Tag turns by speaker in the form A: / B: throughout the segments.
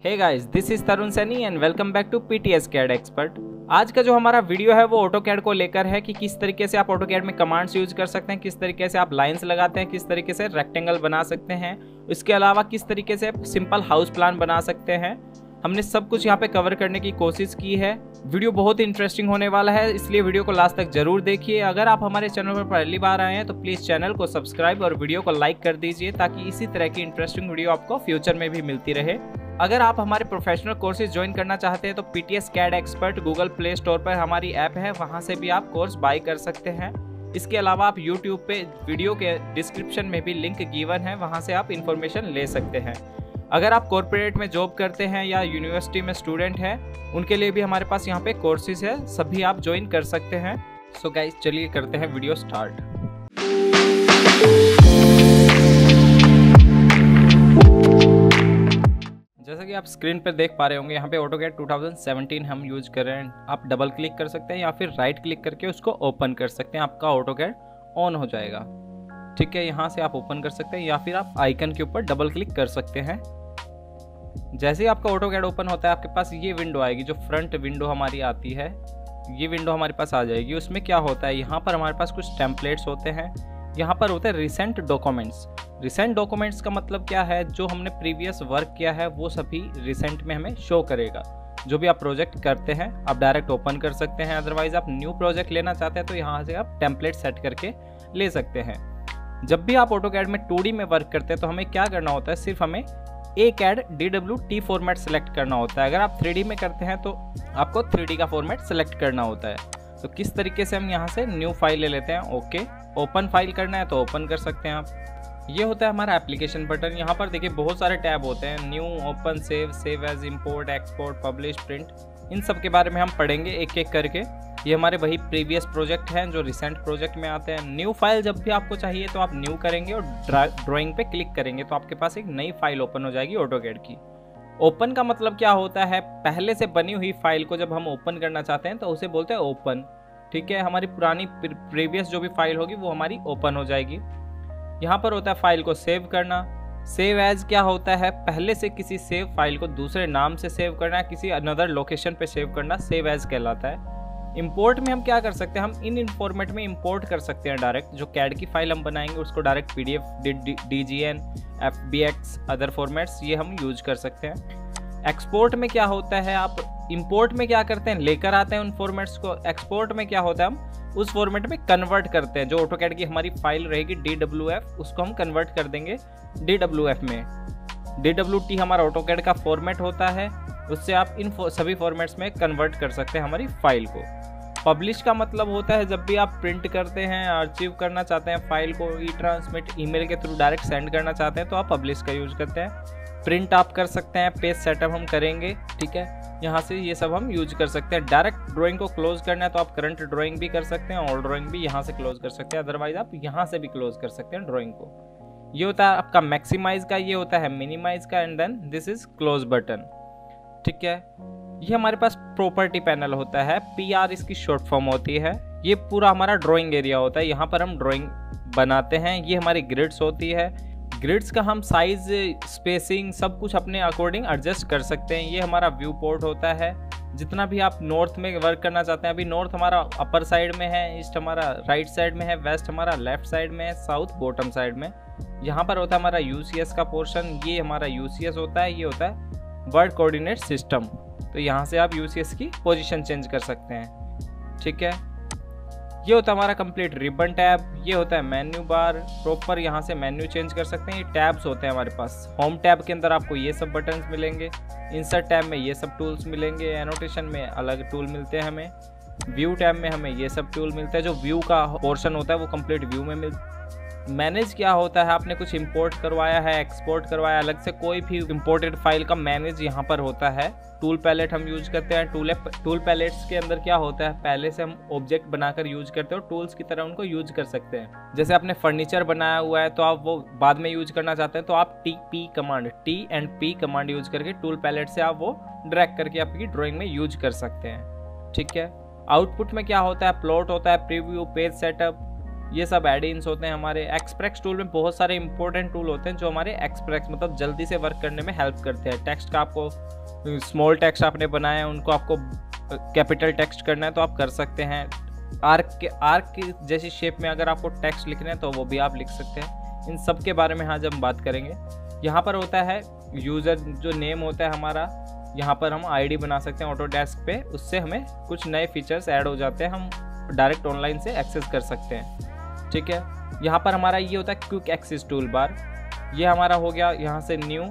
A: Hey guys, this is Tarun Saini and welcome back to PTS CAD expert. आज का जो हमारा वीडियो है वो ऑटोकैड को लेकर है कि किस तरीके से आप ऑटोकैड में कमांड्स यूज कर सकते हैं, किस तरीके से आप लाइंस लगाते हैं, किस तरीके से रेक्टेंगल बना सकते हैं, इसके अलावा किस तरीके से सिंपल हाउस प्लान बना सकते हैं। हमने सब कुछ यहाँ पे कवर करने की कोशिश की है। वीडियो बहुत इंटरेस्टिंग होने वाला है, इसलिए वीडियो को लास्ट तक जरूर देखिए। अगर आप हमारे चैनल पर पहली बार आए हैं तो प्लीज चैनल को सब्सक्राइब और वीडियो को लाइक कर दीजिए ताकि इसी तरह की इंटरेस्टिंग वीडियो आपको फ्यूचर में भी मिलती रहे। अगर आप हमारे प्रोफेशनल कोर्सेज ज्वाइन करना चाहते हैं तो PTS CAD expert Google Play Store पर हमारी ऐप है, वहां से भी आप कोर्स बाय कर सकते हैं। इसके अलावा आप यूट्यूब पे वीडियो के डिस्क्रिप्शन में भी लिंक गिवन है, वहां से आप इंफॉर्मेशन ले सकते हैं। अगर आप कॉर्पोरेट में जॉब करते हैं या यूनिवर्सिटी में स्टूडेंट हैं, उनके लिए भी हमारे पास यहाँ पे कोर्सेज है, सभी आप ज्वाइन कर सकते हैं। सो गाइस, चलिए करते हैं वीडियो स्टार्ट। जैसा कि आप स्क्रीन पर देख पा रहे होंगे, यहाँ पे ऑटोकैड 2017 हम यूज कर रहे हैं। आप डबल क्लिक कर सकते हैं या फिर राइट क्लिक करके उसको ओपन कर सकते हैं, आपका ऑटोकैड ऑन हो जाएगा। ठीक है, यहाँ से आप ओपन कर सकते हैं या फिर आप आइकन के ऊपर डबल क्लिक कर सकते हैं। जैसे ही आपका ऑटोकैड ओपन होता है, आपके पास ये विंडो आएगी, जो फ्रंट विंडो हमारी आती है, ये विंडो हमारे पास आ जाएगी। उसमें क्या होता है, यहाँ पर हमारे पास कुछ टेम्पलेट्स होते हैं। यहाँ पर होते हैं रिसेंट डॉक्यूमेंट्स। रिसेंट डॉक्यूमेंट्स का मतलब क्या है, जो हमने प्रीवियस वर्क किया है वो सभी रिसेंट में हमें शो करेगा। जो भी आप प्रोजेक्ट करते हैं आप डायरेक्ट ओपन कर सकते हैं, अदरवाइज आप न्यू प्रोजेक्ट लेना चाहते हैं तो यहाँ से आप टेम्पलेट सेट करके ले सकते हैं। जब भी आप ऑटोकैड में 2D में वर्क करते हैं तो हमें क्या करना होता है, सिर्फ हमें ACAD DWT फॉर्मेट सेलेक्ट करना होता है। अगर आप 3D में करते हैं तो आपको 3D का फॉर्मेट सेलेक्ट करना होता है। तो किस तरीके से हम यहाँ से न्यू फाइल ले लेते हैं। ओके, ओपन फाइल करना है तो ओपन कर सकते हैं आप। ये होता है हमारा एप्लीकेशन बटन। यहाँ पर देखिए बहुत सारे टैब होते हैं, new, open, save as, import, export, publish, print. इन सब के बारे में हम पढ़ेंगे एक एक करके। ये हमारे वही प्रीवियस प्रोजेक्ट हैं जो रिसेंट प्रोजेक्ट में आते हैं। न्यू फाइल जब भी आपको चाहिए तो आप न्यू करेंगे और ड्राइंग पे क्लिक करेंगे तो आपके पास एक नई फाइल ओपन हो जाएगी ऑटोकैड की। ओपन का मतलब क्या होता है, पहले से बनी हुई फाइल को जब हम ओपन करना चाहते हैं तो उसे बोलते हैं ओपन। ठीक है, हमारी पुरानी प्रीवियस जो भी फाइल होगी वो हमारी ओपन हो जाएगी। यहाँ पर होता है फाइल को सेव करना। सेव एज क्या होता है, पहले से किसी सेव फाइल को दूसरे नाम से सेव करना, किसी अनदर लोकेशन पे सेव करना, सेव एज कहलाता है। इंपोर्ट में हम क्या कर सकते हैं, हम इन फॉर्मेट में इंपोर्ट कर सकते हैं डायरेक्ट। जो कैड की फाइल हम बनाएंगे उसको direct PDF, DGN, FBX, other formats ये हम यूज कर सकते हैं। एक्सपोर्ट में क्या होता है, आप इंपोर्ट में क्या करते हैं, लेकर आते हैं उन फॉर्मेट्स को। एक्सपोर्ट में क्या होता है, हम उस फॉर्मेट में कन्वर्ट करते हैं। जो ऑटोकैड की हमारी फाइल रहेगी DWF, उसको हम कन्वर्ट कर देंगे DWF में। DWT हमारा ऑटोकैड का फॉर्मेट होता है, उससे आप इन सभी फॉर्मेट्स में कन्वर्ट कर सकते हैं हमारी फाइल को। पब्लिश का मतलब होता है जब भी आप प्रिंट करते हैं, आर्चिव करना चाहते हैं फाइल को, ई-ट्रांसमिट, ईमेल के थ्रू डायरेक्ट सेंड करना चाहते हैं तो आप पब्लिश का यूज करते हैं। प्रिंट आप कर सकते हैं, पेज सेटअप हम करेंगे। ठीक है, यहाँ से ये सब हम यूज कर सकते हैं। डायरेक्ट ड्राइंग को क्लोज करना है तो आप करंट ड्राइंग भी कर सकते हैं, ऑल ड्राइंग भी यहाँ से क्लोज कर सकते हैं, अदरवाइज आप यहाँ से भी क्लोज कर सकते हैं ड्राइंग को। ये होता है आपका मैक्सिमाइज का, ये होता है मिनिमाइज का, and then this is close button. ठीक है, ये हमारे पास प्रॉपर्टी पैनल होता है, PR इसकी शॉर्ट फॉर्म होती है। ये पूरा हमारा ड्राइंग एरिया होता है, यहाँ पर हम ड्राइंग बनाते हैं। ये हमारी ग्रिड्स होती है, ग्रिड्स का हम साइज, स्पेसिंग सब कुछ अपने अकॉर्डिंग एडजस्ट कर सकते हैं। ये हमारा व्यू पोर्ट होता है। जितना भी आप नॉर्थ में वर्क करना चाहते हैं, अभी नॉर्थ हमारा अपर साइड में है, ईस्ट हमारा राइट साइड में है, वेस्ट हमारा लेफ्ट साइड में है, साउथ बॉटम साइड में। यहाँ पर होता है हमारा UCS का पोर्शन, ये हमारा UCS होता है। ये होता है वर्ड कोऑर्डिनेट सिस्टम, तो यहाँ से आप UCS की पोजीशन चेंज कर सकते हैं। ठीक है, ये होता है हमारा कंप्लीट रिबन टैब। ये होता है मेन्यू बार, प्रॉपर यहाँ से मेन्यू चेंज कर सकते हैं। ये टैब्स होते हैं हमारे पास। होम टैब के अंदर आपको ये सब बटन्स मिलेंगे, इंसर्ट टैब में ये सब टूल्स मिलेंगे, एनोटेशन में अलग टूल मिलते हैं हमें, व्यू टैब में हमें ये सब टूल मिलते हैं। जो व्यू का पोर्शन होता है वो कंप्लीट व्यू में मिलता है। मैनेज क्या होता है, आपने कुछ इंपोर्ट करवाया है, एक्सपोर्ट करवाया, अलग से कोई भी इंपोर्टेड फाइल का मैनेज यहाँ पर होता है। टूल पैलेट हम यूज करते हैं। टूल पैलेट्स के अंदर क्या होता है, पहले से हम ऑब्जेक्ट बनाकर यूज करते हैं और टूल्स की तरह उनको यूज कर सकते हैं। जैसे आपने फर्नीचर बनाया हुआ है तो आप वो बाद में यूज करना चाहते हैं तो आप T&P कमांड यूज करके टूल पैलेट से आप वो ड्रैग करके आपकी ड्राइंग में यूज कर सकते हैं। ठीक है, आउटपुट में क्या होता है, प्लॉट होता है, प्रीव्यू, पेज सेटअप, ये सब एड-इन्स होते हैं हमारे। एक्सप्रेस टूल में बहुत सारे इंपॉर्टेंट टूल होते हैं जो हमारे एक्सप्रेस मतलब जल्दी से वर्क करने में हेल्प करते हैं। टेक्स्ट का आपको स्मॉल टेक्स्ट आपने बनाया है, उनको आपको कैपिटल टेक्स्ट करना है तो आप कर सकते हैं। आर्क की जैसी शेप में अगर आपको टेक्स्ट लिखना है तो वो भी आप लिख सकते हैं। इन सब के बारे में आज हम बात करेंगे। यहाँ पर होता है यूज़र जो नेम होता है हमारा, यहाँ पर हम आईडी बना सकते हैं ऑटोडेस्क पे, उससे हमें कुछ नए फीचर्स ऐड हो जाते हैं, हम डायरेक्ट ऑनलाइन से एक्सेस कर सकते हैं। ठीक है, यहाँ पर हमारा ये होता है क्विक एक्सेस टूल बार। ये हमारा हो गया यहाँ से new,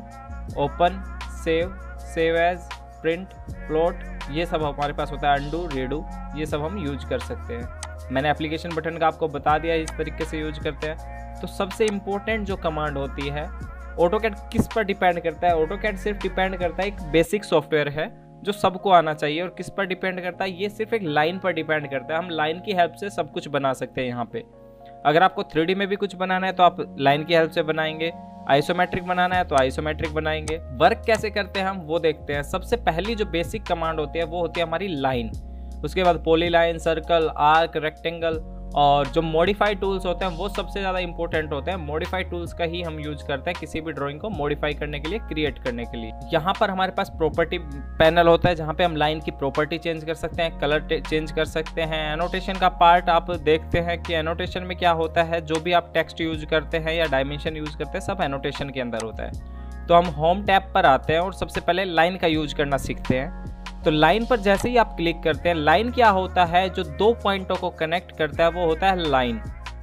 A: open, save as, print, plot, ये सब हमारे पास होता है। अंडू, रीडू, ये सब हम यूज कर सकते हैं। मैंने एप्लीकेशन बटन का आपको बता दिया इस तरीके से यूज करते हैं। तो सबसे इम्पोर्टेंट जो कमांड होती है, ऑटोकैड किस पर डिपेंड करता है? ऑटोकैड सिर्फ डिपेंड करता है, एक बेसिक सॉफ्टवेयर है जो सबको आना चाहिए। और किस पर डिपेंड करता है? ये सिर्फ एक लाइन पर डिपेंड करता है। हम लाइन की हेल्प से सब कुछ बना सकते हैं। यहाँ पे अगर आपको 3D में भी कुछ बनाना है तो आप लाइन की हेल्प से बनाएंगे, आइसोमेट्रिक बनाना है तो आइसोमेट्रिक बनाएंगे। वर्क कैसे करते हैं हम वो देखते हैं। सबसे पहली जो बेसिक कमांड होती है वो होती है हमारी लाइन, उसके बाद पॉलीलाइन, सर्कल, आर्क, रेक्टेंगल, और जो मॉडिफाई टूल्स होते हैं वो सबसे ज़्यादा इंपॉर्टेंट होते हैं। मॉडिफाई टूल्स का ही हम यूज करते हैं किसी भी ड्राइंग को मॉडिफाई करने के लिए, क्रिएट करने के लिए। यहाँ पर हमारे पास प्रॉपर्टी पैनल होता है जहाँ पे हम लाइन की प्रॉपर्टी चेंज कर सकते हैं, कलर चेंज कर सकते हैं। एनोटेशन का पार्ट आप देखते हैं कि एनोटेशन में क्या होता है, जो भी आप टेक्स्ट यूज करते हैं या डायमेंशन यूज करते हैं सब एनोटेशन के अंदर होता है। तो हम होम टैब पर आते हैं और सबसे पहले लाइन का यूज करना सीखते हैं। तो लाइन पर जैसे ही आप क्लिक करते हैं, लाइन क्या होता है? जो दो पॉइंटों को कनेक्ट करता है वो होता है लाइन।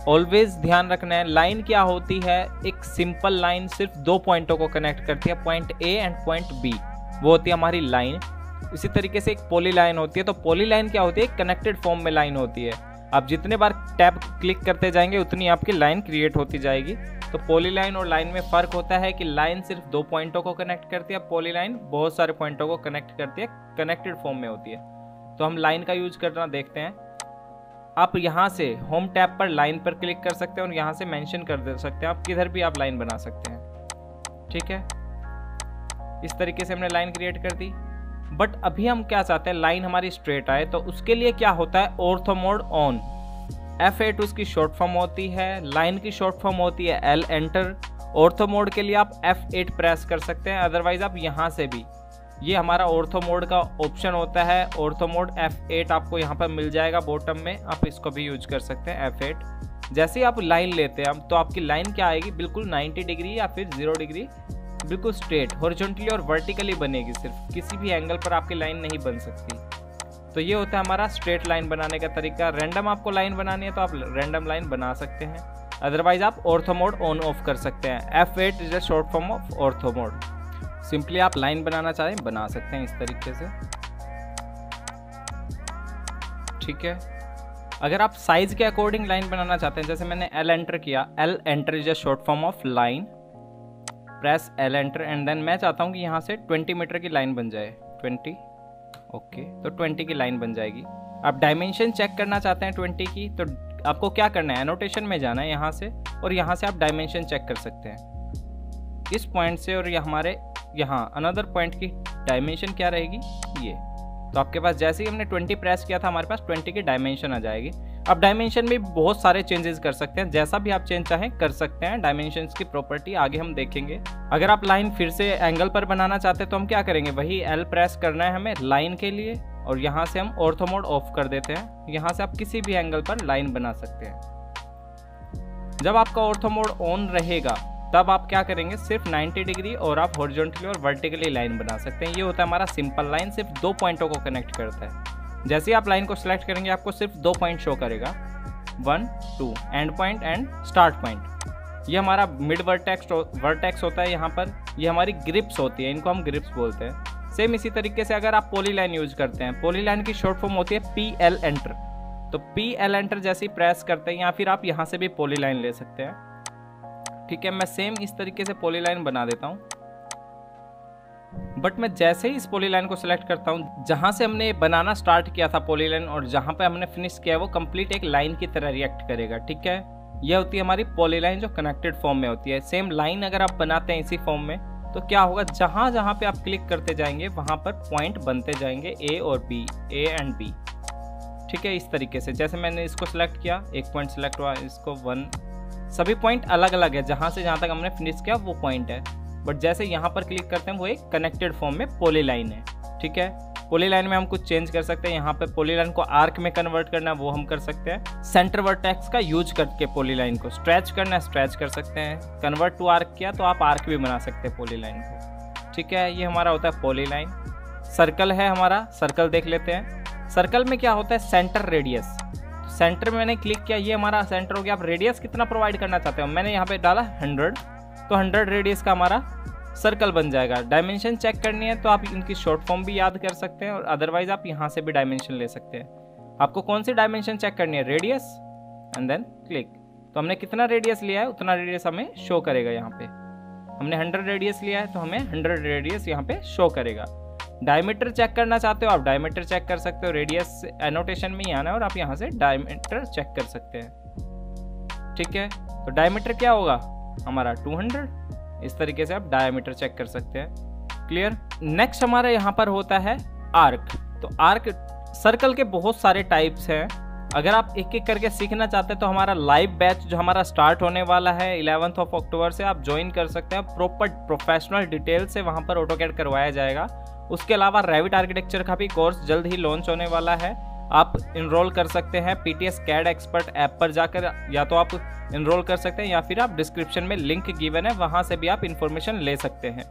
A: ऑलवेज ध्यान रखना है, लाइन क्या होती है? एक सिंपल लाइन सिर्फ दो पॉइंटों को कनेक्ट करती है, point A and point B, वो होती है हमारी लाइन। इसी तरीके से एक पॉली लाइन होती है। तो पॉली लाइन क्या होती है? कनेक्टेड फॉर्म में लाइन होती है। आप जितने बार टैब क्लिक करते जाएंगे उतनी आपकी लाइन क्रिएट होती जाएगी। तो पॉली लाइन और लाइन में फ़र्क होता है कि लाइन सिर्फ दो पॉइंटों को कनेक्ट करती है, पॉली लाइन बहुत सारे पॉइंटों को कनेक्ट करती है, कनेक्टेड फॉर्म में होती है। तो हम लाइन का यूज करना देखते हैं। आप यहाँ से होम टैब पर लाइन पर क्लिक कर सकते हैं और यहाँ से मेंशन कर दे सकते हैं, आप किधर भी आप लाइन बना सकते हैं। ठीक है, इस तरीके से हमने लाइन क्रिएट कर दी। बट अभी हम क्या चाहते हैं? लाइन हमारी स्ट्रेट आए, तो उसके लिए क्या होता है? Ortho mode on. F8 उसकी शॉर्ट फॉर्म होती है, लाइन की शॉर्ट फॉर्म होती है L एंटर। ऑर्थो मोड के लिए आप F8 प्रेस कर सकते हैं, अदरवाइज आप यहाँ से भी, ये हमारा ऑर्थो मोड का ऑप्शन होता है। ऑर्थो मोड F8 आपको यहाँ पर मिल जाएगा बॉटम में, आप इसको भी यूज कर सकते हैं F8। जैसे ही आप लाइन लेते हैं तो आपकी लाइन क्या आएगी? बिल्कुल 90 डिग्री या फिर 0 डिग्री, बिल्कुल स्ट्रेट, हॉरिजॉन्टली और वर्टिकली बनेगी। सिर्फ किसी भी एंगल पर आपकी लाइन नहीं बन सकती। तो ये होता है हमारा स्ट्रेट लाइन बनाने का तरीका। रैंडम आपको लाइन बनानी है तो आप रैंडम लाइन बना सकते हैं, अदरवाइज आप ऑर्थो मोड ऑन ऑफ कर सकते हैं। F8 is a short form of ortho mode. Simply आप लाइन बनाना चाहें बना सकते हैं इस तरीके से। ठीक है, अगर आप साइज के अकॉर्डिंग लाइन बनाना चाहते हैं, जैसे मैंने L एंटर किया, L enter is a short form of line, press L enter and then मैं चाहता हूँ कि यहाँ से 20 मीटर की लाइन बन जाए। 20, ओके, तो 20 की लाइन बन जाएगी। आप डायमेंशन चेक करना चाहते हैं 20 की, तो आपको क्या करना है? एनोटेशन में जाना है यहाँ से, और यहाँ से आप डायमेंशन चेक कर सकते हैं इस पॉइंट से, और ये हमारे यहाँ अनदर पॉइंट की डायमेंशन क्या रहेगी? ये। तो आपके पास जैसे ही हमने 20 प्रेस किया था, हमारे पास 20 की डायमेंशन आ जाएगी। अब डायमेंशन में बहुत सारे चेंजेस कर सकते हैं, जैसा भी आप चेंज चाहें कर सकते हैं। डायमेंशंस की प्रॉपर्टी आगे हम देखेंगे। अगर आप लाइन फिर से एंगल पर बनाना चाहते हैं तो हम क्या करेंगे? वही L प्रेस करना है हमें लाइन के लिए, और यहाँ से हम ऑर्थो मोड ऑफ कर देते हैं। यहाँ से आप किसी भी एंगल पर लाइन बना सकते हैं। जब आपका ऑर्थो मोड ऑन रहेगा तब आप क्या करेंगे? सिर्फ 90 डिग्री और आप हॉरिजॉन्टली और वर्टिकली लाइन बना सकते हैं। ये होता है हमारा सिंपल लाइन, सिर्फ दो पॉइंटों को कनेक्ट करता है। जैसे ही आप लाइन को सिलेक्ट करेंगे आपको सिर्फ दो पॉइंट शो करेगा, 1, 2, and point and start point. ये हमारा मिड वर्टेक्स होता है यहाँ पर। ये हमारी ग्रिप्स होती है, इनको हम ग्रिप्स बोलते हैं। सेम इसी तरीके से अगर आप पॉली लाइन यूज करते हैं, पॉली लाइन की शॉर्ट फॉर्म होती है PL एंटर। तो PL एंटर जैसे ही प्रेस करते हैं, या फिर आप यहाँ से भी पॉली लाइन ले सकते हैं। ठीक है, मैं सेम इस तरीके से पॉली लाइन बना देता हूँ। बट मैं जैसे ही इस पॉली लाइन को सिलेक्ट करता हूँ, जहाँ से हमने बनाना स्टार्ट किया था पॉली लाइन और जहाँ पे हमने फिनिश किया है, वो कंप्लीट एक लाइन की तरह रिएक्ट करेगा। ठीक है, यह होती है हमारी पॉली लाइन जो कनेक्टेड फॉर्म में होती है। सेम लाइन अगर आप बनाते हैं इसी फॉर्म में, तो क्या होगा? जहाँ जहाँ पे आप क्लिक करते जाएंगे वहाँ पर पॉइंट बनते जाएंगे A और B, A एंड B। ठीक है, इस तरीके से। जैसे मैंने इसको सिलेक्ट किया, एक पॉइंट सिलेक्ट हुआ, इसको 1, सभी पॉइंट अलग अलग है, जहाँ से जहाँ तक हमने फिनिश किया वो पॉइंट है। बट जैसे यहाँ पर क्लिक करते हैं वो एक कनेक्टेड फॉर्म में पॉलीलाइन है। ठीक है, पॉलीलाइन में हम कुछ चेंज कर सकते हैं। यहाँ पे पॉलीलाइन को आर्क में कन्वर्ट करना है वो हम कर सकते हैं। सेंटर वर्टेक्स का यूज करके पॉलीलाइन को स्ट्रेच करना है, स्ट्रेच कर सकते हैं। कन्वर्ट टू आर्क किया तो आप आर्क भी बना सकते हैं पॉलीलाइन को। ठीक है, ये हमारा होता है पॉलीलाइन। सर्कल है हमारा, सर्कल देख लेते हैं। सर्कल में क्या होता है, सेंटर रेडियस। सेंटर में मैंने क्लिक किया, ये हमारा सेंटर हो गया। आप रेडियस कितना प्रोवाइड करना चाहते हो, मैंने यहाँ पे डाला 100, तो 100 रेडियस का हमारा सर्कल बन जाएगा। डायमेंशन चेक करनी है तो आप इनकी शॉर्ट फॉर्म भी याद कर सकते हैं, और अदरवाइज आप यहाँ से भी डायमेंशन ले सकते हैं। आपको कौन सी डायमेंशन चेक करनी है, रेडियस, एंड देन क्लिक। तो हमने कितना रेडियस लिया है उतना रेडियस हमें शो करेगा। यहाँ पे हमने 100 रेडियस लिया है तो हमें 100 रेडियस यहाँ पे शो करेगा। डायमीटर चेक करना चाहते हो आप डायमीटर चेक कर सकते हो, रेडियस एनोटेशन में ही आना है और आप यहाँ से डायमीटर चेक कर सकते हैं। ठीक है, तो डायमीटर क्या होगा हमारा 200। इस तरीके से आप डायमीटर चेक कर सकते हैं। क्लियर। नेक्स्ट हमारा यहाँ पर होता है आर्क। तो आर्क, सर्कल के बहुत सारे टाइप्स हैं। अगर आप एक एक करके सीखना चाहते हैं तो हमारा लाइव बैच जो हमारा स्टार्ट होने वाला है 11 अक्टूबर से, आप ज्वाइन कर सकते हैं। प्रॉपर प्रोफेशनल डिटेल से वहाँ पर ऑटोकैड करवाया जाएगा। उसके अलावा रेविट आर्किटेक्चर का भी कोर्स जल्द ही लॉन्च होने वाला है। आप इनरोल कर सकते हैं PTS CAD एक्सपर्ट ऐप पर जाकर, या तो आप इनरोल कर सकते हैं या फिर आप डिस्क्रिप्शन में लिंक गिवन है वहाँ से भी आप इन्फॉर्मेशन ले सकते हैं।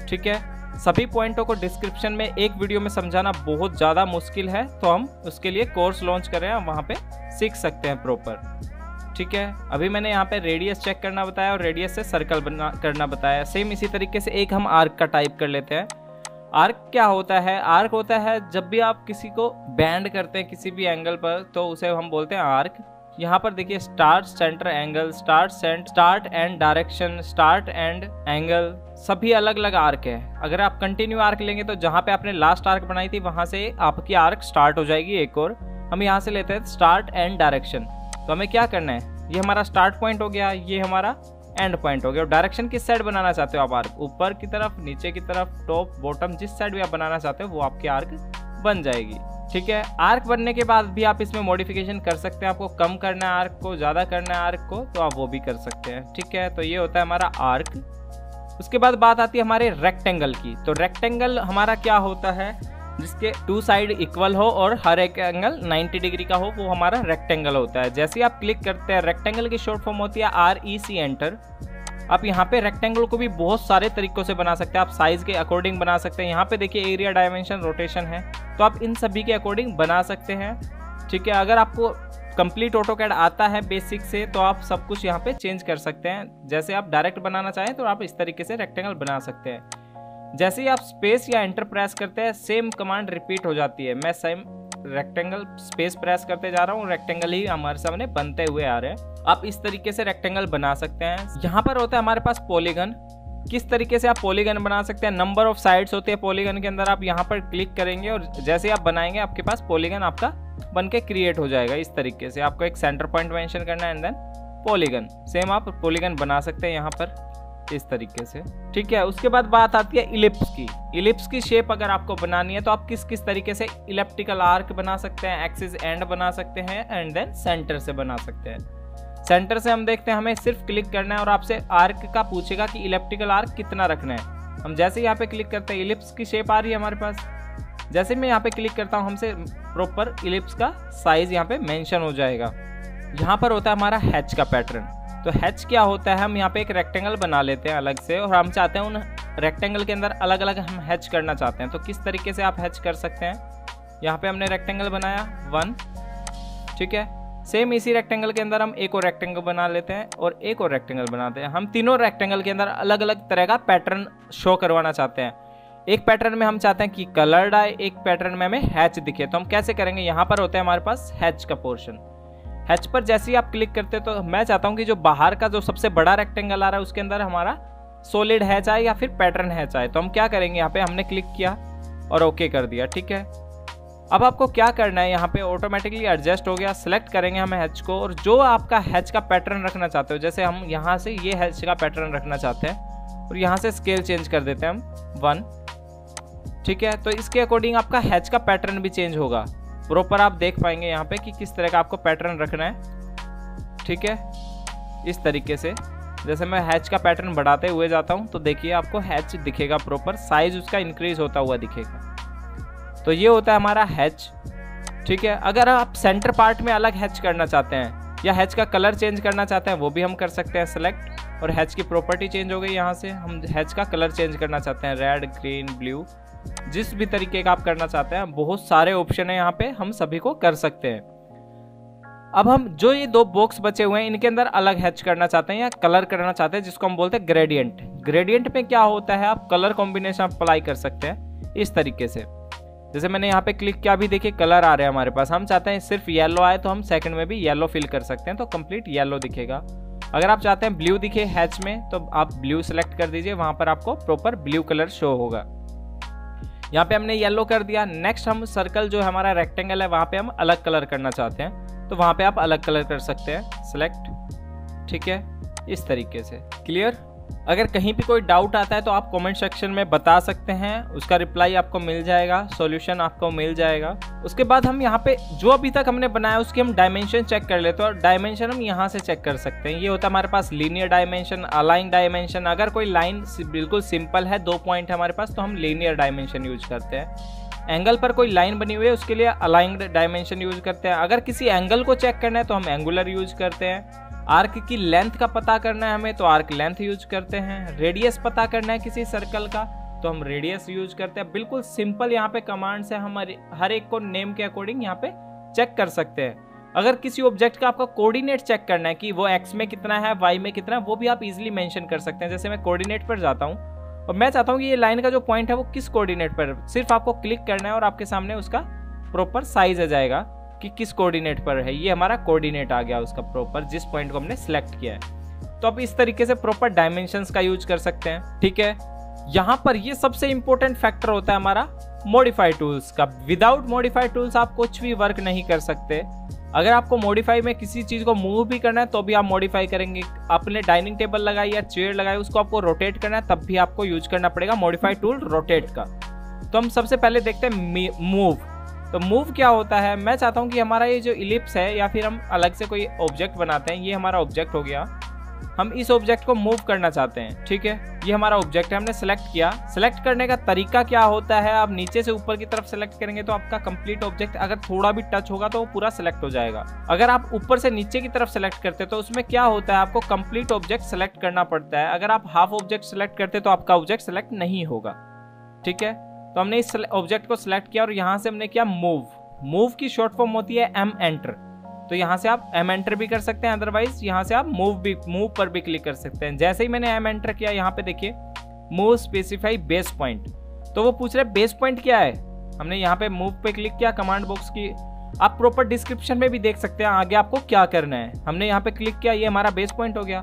A: ठीक है, सभी पॉइंटों को डिस्क्रिप्शन में एक वीडियो में समझाना बहुत ज़्यादा मुश्किल है, तो हम उसके लिए कोर्स लॉन्च कर रहे हैं, वहाँ पे सीख सकते हैं प्रॉपर। ठीक है, अभी मैंने यहाँ पे रेडियस चेक करना बताया और रेडियस से सर्कल करना बताया। सेम इसी तरीके से एक हम आर्क का टाइप कर लेते हैं। आर्क क्या होता है, आर्क होता है जब भी आप किसी को बैंड करते हैं किसी भी एंगल पर तो उसे हम बोलते हैं आर्क। यहाँ पर देखिए start, centre, angle, start and direction, start and angle, सभी अलग अलग आर्क है। अगर आप कंटिन्यू आर्क लेंगे तो जहाँ पे आपने लास्ट आर्क बनाई थी वहां से आपकी आर्क स्टार्ट हो जाएगी एक और। हम यहाँ से लेते हैं स्टार्ट एंड डायरेक्शन। तो हमें क्या करना है, ये हमारा स्टार्ट पॉइंट हो गया, ये हमारा एंड पॉइंट हो गया। और डायरेक्शन किस साइड बनाना चाहते हो आप आर्क, ऊपर की तरफ, नीचे की तरफ, टॉप, बॉटम, जिस साइड भी आप बनाना चाहते हो वो आपकी आर्क बन जाएगी। ठीक है, आर्क बनने के बाद भी आप इसमें मॉडिफिकेशन कर सकते हैं। आपको कम करना है आर्क को, ज़्यादा करना है आर्क को, तो आप वो भी कर सकते हैं। ठीक है, तो ये होता है हमारा आर्क। उसके बाद बात आती है हमारे रेक्टेंगल की। तो रेक्टेंगल हमारा क्या होता है, जिसके 2 साइड इक्वल हो और हर एक एंगल 90 डिग्री का हो, वो हमारा रेक्टेंगल होता है। जैसे आप क्लिक करते हैं, रेक्टेंगल की शॉर्ट फॉर्म होती है REC, एंटर। आप यहाँ पे रेक्टेंगल को भी बहुत सारे तरीकों से बना सकते हैं। आप साइज के अकॉर्डिंग बना सकते हैं। यहाँ पे देखिए एरिया, डायमेंशन, रोटेशन है, तो आप इन सभी के अकॉर्डिंग बना सकते हैं। ठीक है, अगर आपको कंप्लीट ऑटोकैड आता है बेसिक से तो आप सब कुछ यहाँ पे चेंज कर सकते हैं। जैसे आप डायरेक्ट बनाना चाहें तो आप इस तरीके से रेक्टेंगल बना सकते हैं। जैसे ही आप स्पेस या एंटर प्रेस करते हैं सेम कमांड रिपीट हो जाती है। मैं सेम रेक्टेंगल स्पेस प्रेस करते जा रहा हूँ, रेक्टेंगल ही हमारे सामने बनते हुए आ रहे हैं। आप इस तरीके से रेक्टेंगल बना सकते हैं। यहाँ पर होता है हमारे पास पॉलीगन। किस तरीके से आप पॉलीगन बना सकते हैं, नंबर ऑफ साइड्स होते हैं पॉलीगन के अंदर। आप यहाँ पर क्लिक करेंगे और जैसे आप बनाएंगे आपके पास पॉलीगन आपका बन के क्रिएट हो जाएगा। इस तरीके से आपको एक सेंटर पॉइंट मेंशन करना है एंड देन पॉलीगन। सेम आप पॉलीगन बना सकते हैं यहाँ पर इस तरीके से। ठीक है, उसके बाद बात आती है इलिप्स की। इलिप्स की शेप अगर आपको बनानी है तो आप किस किस तरीके से इलेप्टिकल आर्क बना सकते हैं, एक्सिस एंड बना सकते हैं एंड देन सेंटर से बना सकते हैं। सेंटर से हम देखते हैं, हमें सिर्फ क्लिक करना है और आपसे आर्क का पूछेगा कि इलेप्टिकल आर्क कितना रखना है। हम जैसे यहाँ पे क्लिक करते हैं इलिप्स की शेप आ रही है हमारे पास। जैसे मैं यहाँ पे क्लिक करता हूँ हमसे प्रॉपर इलिप्स का साइज यहाँ पे मेंशन हो जाएगा। यहाँ पर होता है हमारा हैच का पैटर्न। तो हैच क्या होता है, हम यहाँ पे एक रेक्टेंगल बना लेते हैं अलग से और हम चाहते हैं उन रेक्टेंगल के अंदर अलग अलग हम हैच करना चाहते हैं। तो किस तरीके से आप हैच कर सकते हैं, यहाँ पे हमने रेक्टेंगल बनाया 1। ठीक है, सेम इसी रेक्टेंगल के अंदर हम एक और रेक्टेंगल बना लेते हैं और एक और रेक्टेंगल बनाते हैं। हम तीनों रेक्टेंगल के अंदर अलग अलग तरह का पैटर्न शो करवाना चाहते हैं। एक पैटर्न में हम चाहते हैं कि कलर्ड आए, एक पैटर्न में हमें हैच दिखे। तो हम कैसे करेंगे, यहाँ पर होता है हमारे पास हैच का पोर्शन। हैच पर जैसे ही आप क्लिक करते हैं तो मैं चाहता हूँ कि जो बाहर का जो सबसे बड़ा रेक्टेंगल आ रहा है उसके अंदर हमारा सॉलिड हैच आए या फिर पैटर्न हैच आए। तो हम क्या करेंगे, यहाँ पे हमने क्लिक किया और ओके कर दिया। ठीक है, अब आपको क्या करना है, यहाँ पे ऑटोमेटिकली एडजस्ट हो गया। सिलेक्ट करेंगे हम हैच को और जो आपका हैच का पैटर्न रखना चाहते हो, जैसे हम यहाँ से ये हैच का पैटर्न रखना चाहते हैं और यहाँ से स्केल चेंज कर देते हैं हम 1। ठीक है, तो इसके अकॉर्डिंग आपका हैच का पैटर्न भी चेंज होगा। प्रॉपर आप देख पाएंगे यहाँ पे कि किस तरह का आपको पैटर्न रखना है। ठीक है, इस तरीके से जैसे मैं हैच का पैटर्न बढ़ाते हुए जाता हूँ तो देखिए आपको हैच दिखेगा, प्रॉपर साइज उसका इंक्रीज होता हुआ दिखेगा। तो ये होता है हमारा हैच। ठीक है, अगर आप सेंटर पार्ट में अलग हैच करना चाहते हैं या हैच का कलर चेंज करना चाहते हैं वो भी हम कर सकते हैं सेलेक्ट। और हैच की प्रॉपर्टी चेंज हो गई, यहाँ से हम हैच का कलर चेंज करना चाहते हैं, रेड, ग्रीन, ब्लू, जिस भी तरीके का आप करना चाहते हैं। बहुत सारे ऑप्शन है यहाँ पे, हम सभी को कर सकते हैं। अब हम जो ये 2 बॉक्स बचे हुए हैं इनके अंदर अलग हैच करना चाहते हैं या कलर करना चाहते हैं, जिसको हम बोलते हैं ग्रेडियंट। ग्रेडियंट में क्या होता है, आप कलर कॉम्बिनेशन अप्लाई कर सकते हैं इस तरीके से। जैसे मैंने यहाँ पे क्लिक किया, भी देखिए कलर आ रहे हैं हमारे पास। हम चाहते हैं सिर्फ येलो आए तो हम सेकंड में भी येलो फिल कर सकते हैं, तो कंप्लीट येलो दिखेगा। अगर आप चाहते हैं ब्लू दिखे हैच में तो आप ब्लू सेलेक्ट कर दीजिए, वहां पर आपको प्रॉपर ब्लू कलर शो होगा। यहाँ पे हमने येलो कर दिया। नेक्स्ट हम सर्कल जो हमारा रेक्टेंगल है वहां पे हम अलग कलर करना चाहते हैं, तो वहां पे आप अलग कलर कर सकते हैं सेलेक्ट। ठीक है, इस तरीके से। क्लियर? अगर कहीं भी कोई डाउट आता है तो आप कमेंट सेक्शन में बता सकते हैं, उसका रिप्लाई आपको मिल जाएगा, सॉल्यूशन आपको मिल जाएगा। उसके बाद हम यहाँ पे जो अभी तक हमने बनाया उसकी हम डायमेंशन चेक कर लेते हैं, और डायमेंशन हम यहाँ से चेक कर सकते हैं। ये होता है हमारे पास लीनियर डायमेंशन, अलाइन डायमेंशन। अगर कोई लाइन बिल्कुल सिंपल है, 2 पॉइंट है हमारे पास, तो हम लीनियर डायमेंशन यूज करते हैं। एंगल पर कोई लाइन बनी हुई है उसके लिए अलाइंड डायमेंशन यूज करते हैं। अगर किसी एंगल को चेक करना है तो हम एंगुलर यूज करते हैं। आर्क की लेंथ का पता करना है हमें तो आर्क लेंथ यूज करते हैं। रेडियस पता करना है किसी सर्कल का तो हम रेडियस यूज करते हैं। बिल्कुल सिंपल यहाँ पे कमांड्स है, हम हर एक को नेम के अकॉर्डिंग यहाँ पे चेक कर सकते हैं। अगर किसी ऑब्जेक्ट का आपका कोऑर्डिनेट चेक करना है कि वो एक्स में कितना है, वाई में कितना है, वो भी आप इजीली मेंशन कर सकते हैं। जैसे मैं कोऑर्डिनेट पर जाता हूँ और मैं चाहता हूँ कि ये लाइन का जो पॉइंट है वो किस कोऑर्डिनेट पर, सिर्फ आपको क्लिक करना है और आपके सामने उसका प्रॉपर साइज आ जाएगा कि किस कोऑर्डिनेट पर है। ये हमारा कोऑर्डिनेट आ गया उसका प्रॉपर, जिस पॉइंट को हमने सिलेक्ट किया है। तो आप इस तरीके से प्रॉपर डायमेंशंस का यूज कर सकते हैं। ठीक है, यहाँ पर ये सबसे इंपॉर्टेंट फैक्टर होता है हमारा मॉडिफाई टूल्स का। विदाउट मॉडिफाई टूल्स आप कुछ भी वर्क नहीं कर सकते। अगर आपको मॉडिफाई में किसी चीज को मूव भी करना है तो भी आप मॉडिफाई करेंगे। आपने डाइनिंग टेबल लगाई या चेयर लगाई, उसको आपको रोटेट करना है, तब भी आपको यूज करना पड़ेगा मॉडिफाई टूल रोटेट का। तो हम सबसे पहले देखते हैं मूव। तो मूव क्या होता है, मैं चाहता हूं कि हमारा ये जो इलिप्स है या फिर हम अलग से कोई ऑब्जेक्ट बनाते हैं, ये हमारा ऑब्जेक्ट हो गया। हम इस ऑब्जेक्ट को मूव करना चाहते हैं। ठीक है, ये हमारा ऑब्जेक्ट है, हमने सेलेक्ट किया। सेलेक्ट करने का तरीका क्या होता है, आप नीचे से ऊपर की तरफ सेलेक्ट करेंगे तो आपका कंप्लीट ऑब्जेक्ट अगर थोड़ा भी टच होगा तो वो पूरा सेलेक्ट हो जाएगा। अगर आप ऊपर से नीचे की तरफ सेलेक्ट करते हैं तो उसमें क्या होता है, आपको कंप्लीट ऑब्जेक्ट सेलेक्ट करना पड़ता है। अगर आप हाफ ऑब्जेक्ट सेलेक्ट करते तो आपका ऑब्जेक्ट सेलेक्ट नहीं होगा। ठीक है, तो हमने इस ऑब्जेक्ट को सिलेक्ट किया और यहाँ से हमने किया मूव। मूव की शॉर्ट फॉर्म होती है एम एंटर। तो यहाँ से आप एम एंटर भी कर सकते हैं, अदरवाइज यहाँ से आप मूव पर भी क्लिक कर सकते हैं। जैसे ही मैंने एम एंटर किया, यहाँ पे देखिए मूव स्पेसिफाई बेस पॉइंट, तो वो पूछ रहे बेस पॉइंट क्या है। हमने यहाँ पे मूव पे क्लिक किया। कमांड बॉक्स की आप प्रॉपर डिस्क्रिप्शन में भी देख सकते हैं आगे आपको क्या करना है। हमने यहाँ पे क्लिक किया, ये हमारा बेस पॉइंट हो गया।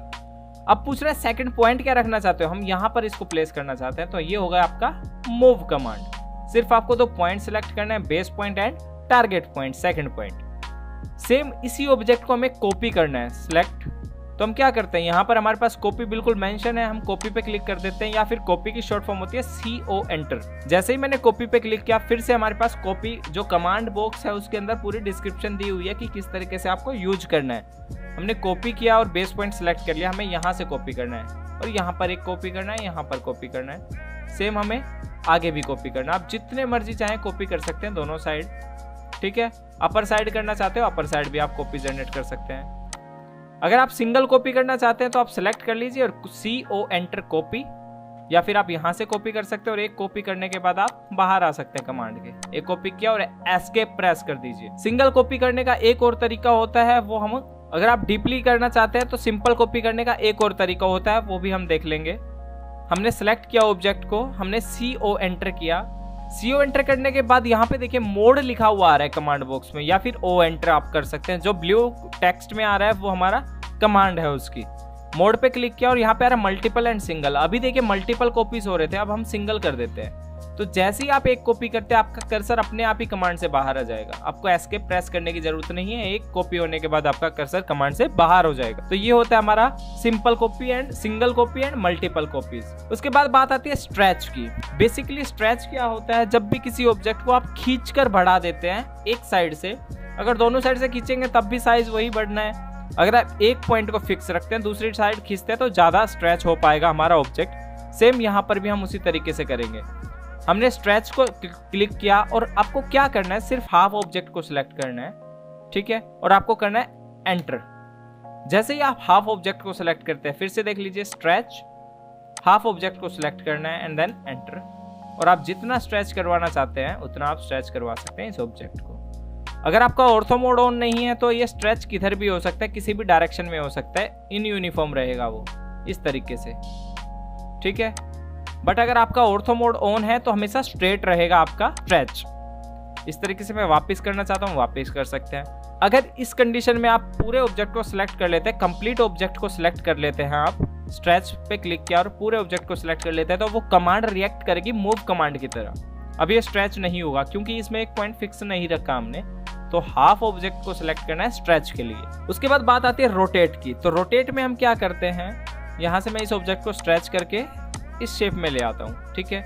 A: अब पूछ रहे सेकंड पॉइंट क्या रखना चाहते हो, हम यहाँ पर इसको प्लेस करना चाहते हैं, तो ये होगा आपका मूव कमांड। सिर्फ आपको 2 पॉइंट सिलेक्ट करना है, base point and target point, second point. Same इसी ऑब्जेक्ट को हमें कॉपी करना है, सिलेक्ट। तो हम क्या करते हैं, यहाँ पर हमारे पास कॉपी बिल्कुल मेंशन है, हम कॉपी पे क्लिक कर देते हैं, या फिर कॉपी की शॉर्ट फॉर्म होती है CO एंटर। जैसे ही मैंने कॉपी पे क्लिक किया, फिर से हमारे पास कॉपी जो कमांड बॉक्स है उसके अंदर पूरी डिस्क्रिप्शन दी हुई है कि किस तरीके से आपको यूज करना है। हमने कॉपी किया और बेस पॉइंट सिलेक्ट कर लिया, हमें यहाँ से कॉपी करना है और यहाँ पर एक कॉपी करना है, यहाँ पर कॉपी करना है। सेम हमें आगे भी कॉपी करना है। आप जितने मर्जी चाहें कॉपी कर सकते हैं दोनों साइड। ठीक है, अपर साइड करना चाहते हो अपर साइड भी आप कॉपी जनरेट कर सकते हैं। अगर आप सिंगल कॉपी करना चाहते हैं तो आप सेलेक्ट कर लीजिए और CO एंटर कॉपी, या फिर आप यहां से कॉपी कर सकते हैं और एक कॉपी करने के बाद आप बाहर आ सकते हैं कमांड के। एक कॉपी किया और एस्केप प्रेस कर दीजिए। सिंगल कॉपी करने का एक और तरीका होता है, वो हम अगर आप डीपली करना चाहते हैं तो सिंपल कॉपी करने का एक और तरीका होता है, वो भी हम देख लेंगे। हमने सेलेक्ट किया ऑब्जेक्ट को, हमने CO एंटर किया। CO एंटर करने के बाद यहाँ पे देखिए मोड लिखा हुआ आ रहा है कमांड बॉक्स में, या फिर O एंटर आप कर सकते हैं। जो ब्लू टेक्स्ट में आ रहा है वो हमारा कमांड है उसकी। मोड पे क्लिक किया और यहाँ पे आ रहा है मल्टीपल एंड सिंगल। अभी देखिए मल्टीपल कॉपीज हो रहे थे, अब हम सिंगल कर देते हैं। तो जैसे ही आप एक कॉपी करते हैं आपका कर्सर अपने आप ही कमांड से बाहर आ जाएगा, आपको एस्केप प्रेस करने की जरूरत नहीं है। एक कॉपी होने के बाद आपका कर्सर कमांड से बाहर हो जाएगा। तो ये होता है हमारा simple copy and single copy and multiple copies. उसके बाद बात आती है स्ट्रेच की। बेसिकली स्ट्रेच क्या होता है, जब भी किसी ऑब्जेक्ट को आप खींच कर बढ़ा देते हैं एक साइड से, अगर दोनों साइड से खींचेंगे तब भी साइज वही बढ़ना है। अगर आप एक पॉइंट को फिक्स रखते हैं दूसरी साइड खींचते हैं तो ज्यादा स्ट्रेच हो पाएगा हमारा ऑब्जेक्ट। सेम यहाँ पर भी हम उसी तरीके से करेंगे। हमने स्ट्रेच को क्लिक किया और आपको क्या करना है, सिर्फ हाफ ऑब्जेक्ट को सिलेक्ट करना है, ठीक है, और आपको करना है एंटर। जैसे ही आप हाफ ऑब्जेक्ट को सिलेक्ट करते हैं, फिर से देख लीजिए, स्ट्रेच, हाफ ऑब्जेक्ट को सिलेक्ट करना है एंड देन एंटर। और आप जितना स्ट्रेच करवाना चाहते हैं उतना आप स्ट्रेच करवा सकते हैं इस ऑब्जेक्ट को। अगर आपका ऑर्थो मोड ऑन नहीं है तो ये स्ट्रेच किधर भी हो सकता है, किसी भी डायरेक्शन में हो सकता है, इन यूनिफॉर्म रहेगा वो इस तरीके से, ठीक है। बट अगर आपका ऑर्थो मोड ऑन है तो हमेशा स्ट्रेट रहेगा आपका स्ट्रेच। इस तरीके से मैं वापस करना चाहता हूँ, वापस कर सकते हैं। अगर इस कंडीशन में आप पूरे ऑब्जेक्ट को सिलेक्ट कर लेते हैं, कंप्लीट ऑब्जेक्ट को सिलेक्ट कर लेते हैं, आप स्ट्रेच पे क्लिक किया और पूरे ऑब्जेक्ट को सिलेक्ट कर लेते हैं, तो वो कमांड रिएक्ट करेगी मूव कमांड की तरह। अब ये स्ट्रेच नहीं होगा क्योंकि इसमें एक पॉइंट फिक्स नहीं रखा हमने, तो हाफ ऑब्जेक्ट को सिलेक्ट करना है स्ट्रेच के लिए। उसके बाद बात आती है रोटेट की। तो रोटेट में हम क्या करते हैं, यहाँ से मैं इस ऑब्जेक्ट को स्ट्रेच करके इस शेप में ले आता हूँ, ठीक है।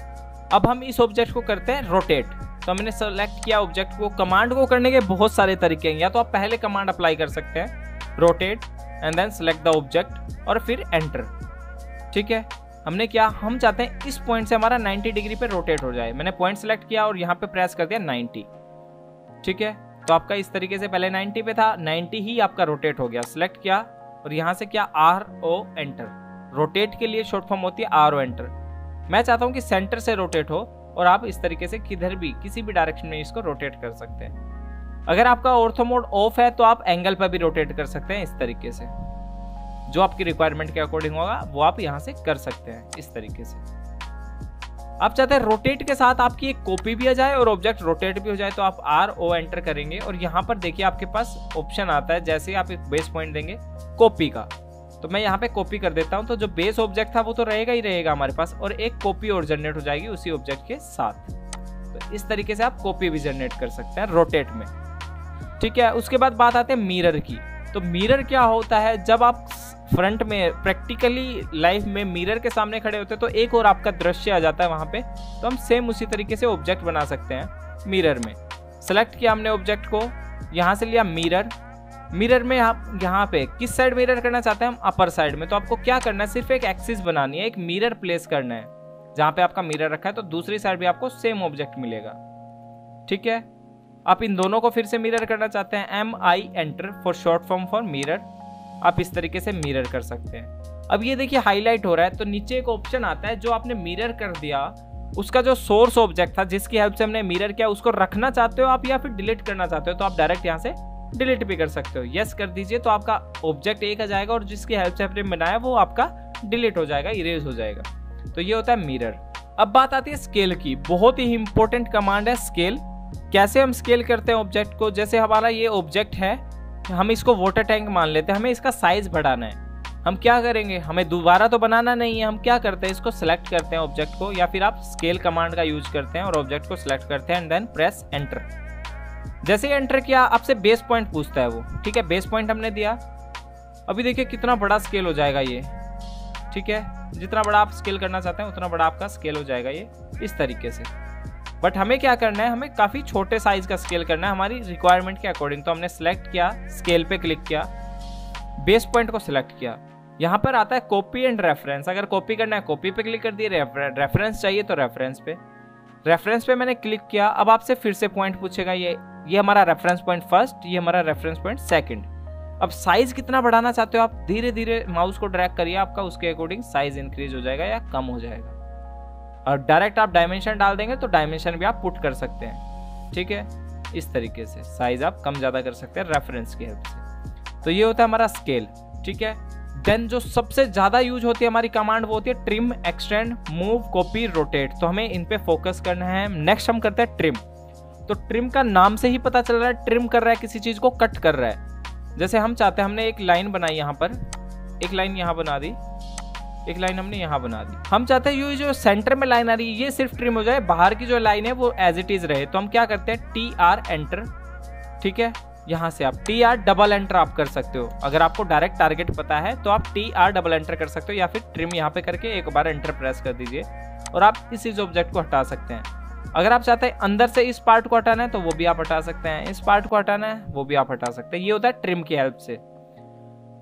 A: अब हम इस ऑब्जेक्ट को करते हैं रोटेट। तो हमने सेलेक्ट किया ऑब्जेक्ट को। कमांड को करने के बहुत सारे तरीके हैं, या तो आप पहले कमांड अप्लाई कर सकते हैं rotate and then select the object और फिर एंटर, ठीक है। हमने क्या, हम चाहते हैं इस पॉइंट से हमारा 90 डिग्री पे रोटेट हो जाए। मैंने पॉइंट सेलेक्ट किया और यहाँ पे प्रेस कर दिया 90, ठीक है। तो आपका इस तरीके से पहले 90 पे था, 90 ही आपका रोटेट हो गया। सिलेक्ट किया और यहाँ से क्या, RO एंटर। रोटेट के लिए शॉर्ट फॉर्म होती है RO एंटर। मैं चाहता हूँ कि सेंटर से रोटेट हो और आप इस तरीके से किधर भी किसी भी डायरेक्शन में इसको रोटेट कर सकते हैं। अगर आपका ऑर्थो मोड ऑफ है तो आप एंगल पर भी रोटेट कर सकते हैं इस तरीके से। जो आपकी रिक्वायरमेंट के अकॉर्डिंग होगा वो आप यहाँ से कर सकते हैं इस तरीके से। आप चाहते हैं रोटेट के साथ आपकी एक कॉपी भी आ जाए और ऑब्जेक्ट रोटेट भी हो जाए, तो आप RO एंटर करेंगे और यहाँ पर देखिए आपके पास ऑप्शन आता है, जैसे आप एक बेस पॉइंट देंगे कॉपी का, तो मैं यहाँ पे कॉपी कर देता हूँ। तो जो बेस ऑब्जेक्ट था वो तो रहेगा ही रहेगा हमारे पास, और एक कॉपी और जनरेट हो जाएगी उसी ऑब्जेक्ट के साथ। तो इस तरीके से आप कॉपी भी जनरेट कर सकते हैं रोटेट में, ठीक है। उसके बाद बात आते हैं मिरर की। तो मिरर क्या होता है, जब आप फ्रंट में प्रैक्टिकली लाइफ में मिरर के सामने खड़े होते हैं तो एक और आपका दृश्य आ जाता है वहां पे। तो हम सेम उसी तरीके से ऑब्जेक्ट बना सकते हैं मिरर में। सेलेक्ट किया हमने ऑब्जेक्ट को, यहाँ से लिया मिरर। मिरर में आप यहाँ पे किस साइड मिरर करना चाहते हैं, हम अपर साइड में। तो आपको क्या करना है, सिर्फ एक एक्सिस बनानी है, एक मिरर प्लेस करना है जहाँ पे आपका मिरर रखा है, तो दूसरी साइड भी आपको सेम ऑब्जेक्ट मिलेगा, ठीक है। आप इन दोनों को फिर से मिरर करना चाहते हैं, MI enter for short form for mirror. आप इस तरीके से मिरर कर सकते हैं। अब ये देखिए हाईलाइट हो रहा है, तो नीचे एक ऑप्शन आता है, जो आपने मिरर कर दिया उसका जो सोर्स ऑब्जेक्ट था जिसकी हेल्प से हमने मिरर किया, उसको रखना चाहते हो आप या फिर डिलीट करना चाहते हो, तो आप डायरेक्ट यहाँ से डिलीट भी कर सकते हो। यस कर दीजिए तो आपका ऑब्जेक्ट एक आ जाएगा और जिसकी हेल्प से आपने बनाया वो आपका डिलीट हो जाएगा, इरेज हो जाएगा। तो ये होता है मिरर। अब बात आती है स्केल की। बहुत ही इंपॉर्टेंट कमांड है स्केल। कैसे हम स्केल करते हैं ऑब्जेक्ट को, जैसे हमारा ये ऑब्जेक्ट है, हम इसको वाटर टैंक मान लेते हैं, हमें इसका साइज बढ़ाना है। हम क्या करेंगे, हमें दोबारा तो बनाना नहीं है, हम क्या करते हैं, इसको सिलेक्ट करते हैं ऑब्जेक्ट को, या फिर आप स्केल कमांड का यूज करते हैं और ऑब्जेक्ट को सिलेक्ट करते हैं एंड देन प्रेस एंटर। जैसे ही एंटर किया आपसे बेस पॉइंट पूछता है वो, ठीक है। बेस पॉइंट हमने दिया। अभी देखिए कितना बड़ा स्केल हो जाएगा ये, ठीक है। जितना बड़ा आप स्केल करना चाहते हैं उतना बड़ा आपका स्केल हो जाएगा ये इस तरीके से। बट हमें क्या करना है, हमें काफ़ी छोटे साइज का स्केल करना है हमारी रिक्वायरमेंट के अकॉर्डिंग। तो हमने सेलेक्ट किया, स्केल पे क्लिक किया, बेस पॉइंट को सिलेक्ट किया। यहाँ पर आता है कॉपी एंड रेफरेंस। अगर कॉपी करना है कॉपी पे क्लिक कर दिए, रेफरेंस चाहिए तो रेफरेंस पे। रेफरेंस पे मैंने क्लिक किया। अब आपसे फिर से पॉइंट पूछेगा, ये हमारा रेफरेंस पॉइंट फर्स्ट, ये हमारा रेफरेंस पॉइंट सेकंड। अब साइज कितना बढ़ाना चाहते हो आप, धीरे धीरे माउस को ड्रैग करिए, आपका उसके अकॉर्डिंग साइज इंक्रीज हो जाएगा या कम हो जाएगा। और डायरेक्ट आप डायमेंशन डाल देंगे तो डायमेंशन भी आप पुट कर सकते हैं, ठीक है। इस तरीके से साइज आप कम ज़्यादा कर सकते हैं रेफरेंस की हेल्प से। तो ये होता है हमारा स्केल, ठीक है। देन जो सबसे ज़्यादा यूज होती है हमारी कमांड वो होती है trim, extend, move, copy, rotate. तो हमें इन पे फोकस करना है। नेक्स्ट हम करते हैं ट्रिम। तो ट्रिम का नाम से ही पता चल रहा है ट्रिम कर रहा है, किसी चीज़ को कट कर रहा है। जैसे हम चाहते हैं, हमने एक लाइन बनाई, यहाँ पर एक लाइन यहाँ बना दी, एक लाइन हमने यहाँ बना दी। हम चाहते हैं ये जो सेंटर में लाइन आ रही है ये सिर्फ ट्रिम हो जाए, बाहर की जो लाइन है वो एज इट इज रहे। तो हम क्या करते हैं TR एंटर, ठीक है। यहाँ से आप TR डबल एंटर आप कर सकते हो। अगर आपको डायरेक्ट टारगेट पता है तो आप TR डबल एंटर कर सकते हो, या फिर ट्रिम यहाँ पे करके एक बार एंटर प्रेस कर दीजिए और आप इस ऑब्जेक्ट को हटा सकते हैं। अगर आप चाहते हैं अंदर से इस पार्ट को हटाना है तो वो भी आप हटा सकते हैं, इस पार्ट को हटाना है वो भी आप हटा सकते हैं। ये होता है ट्रिम की हेल्प से।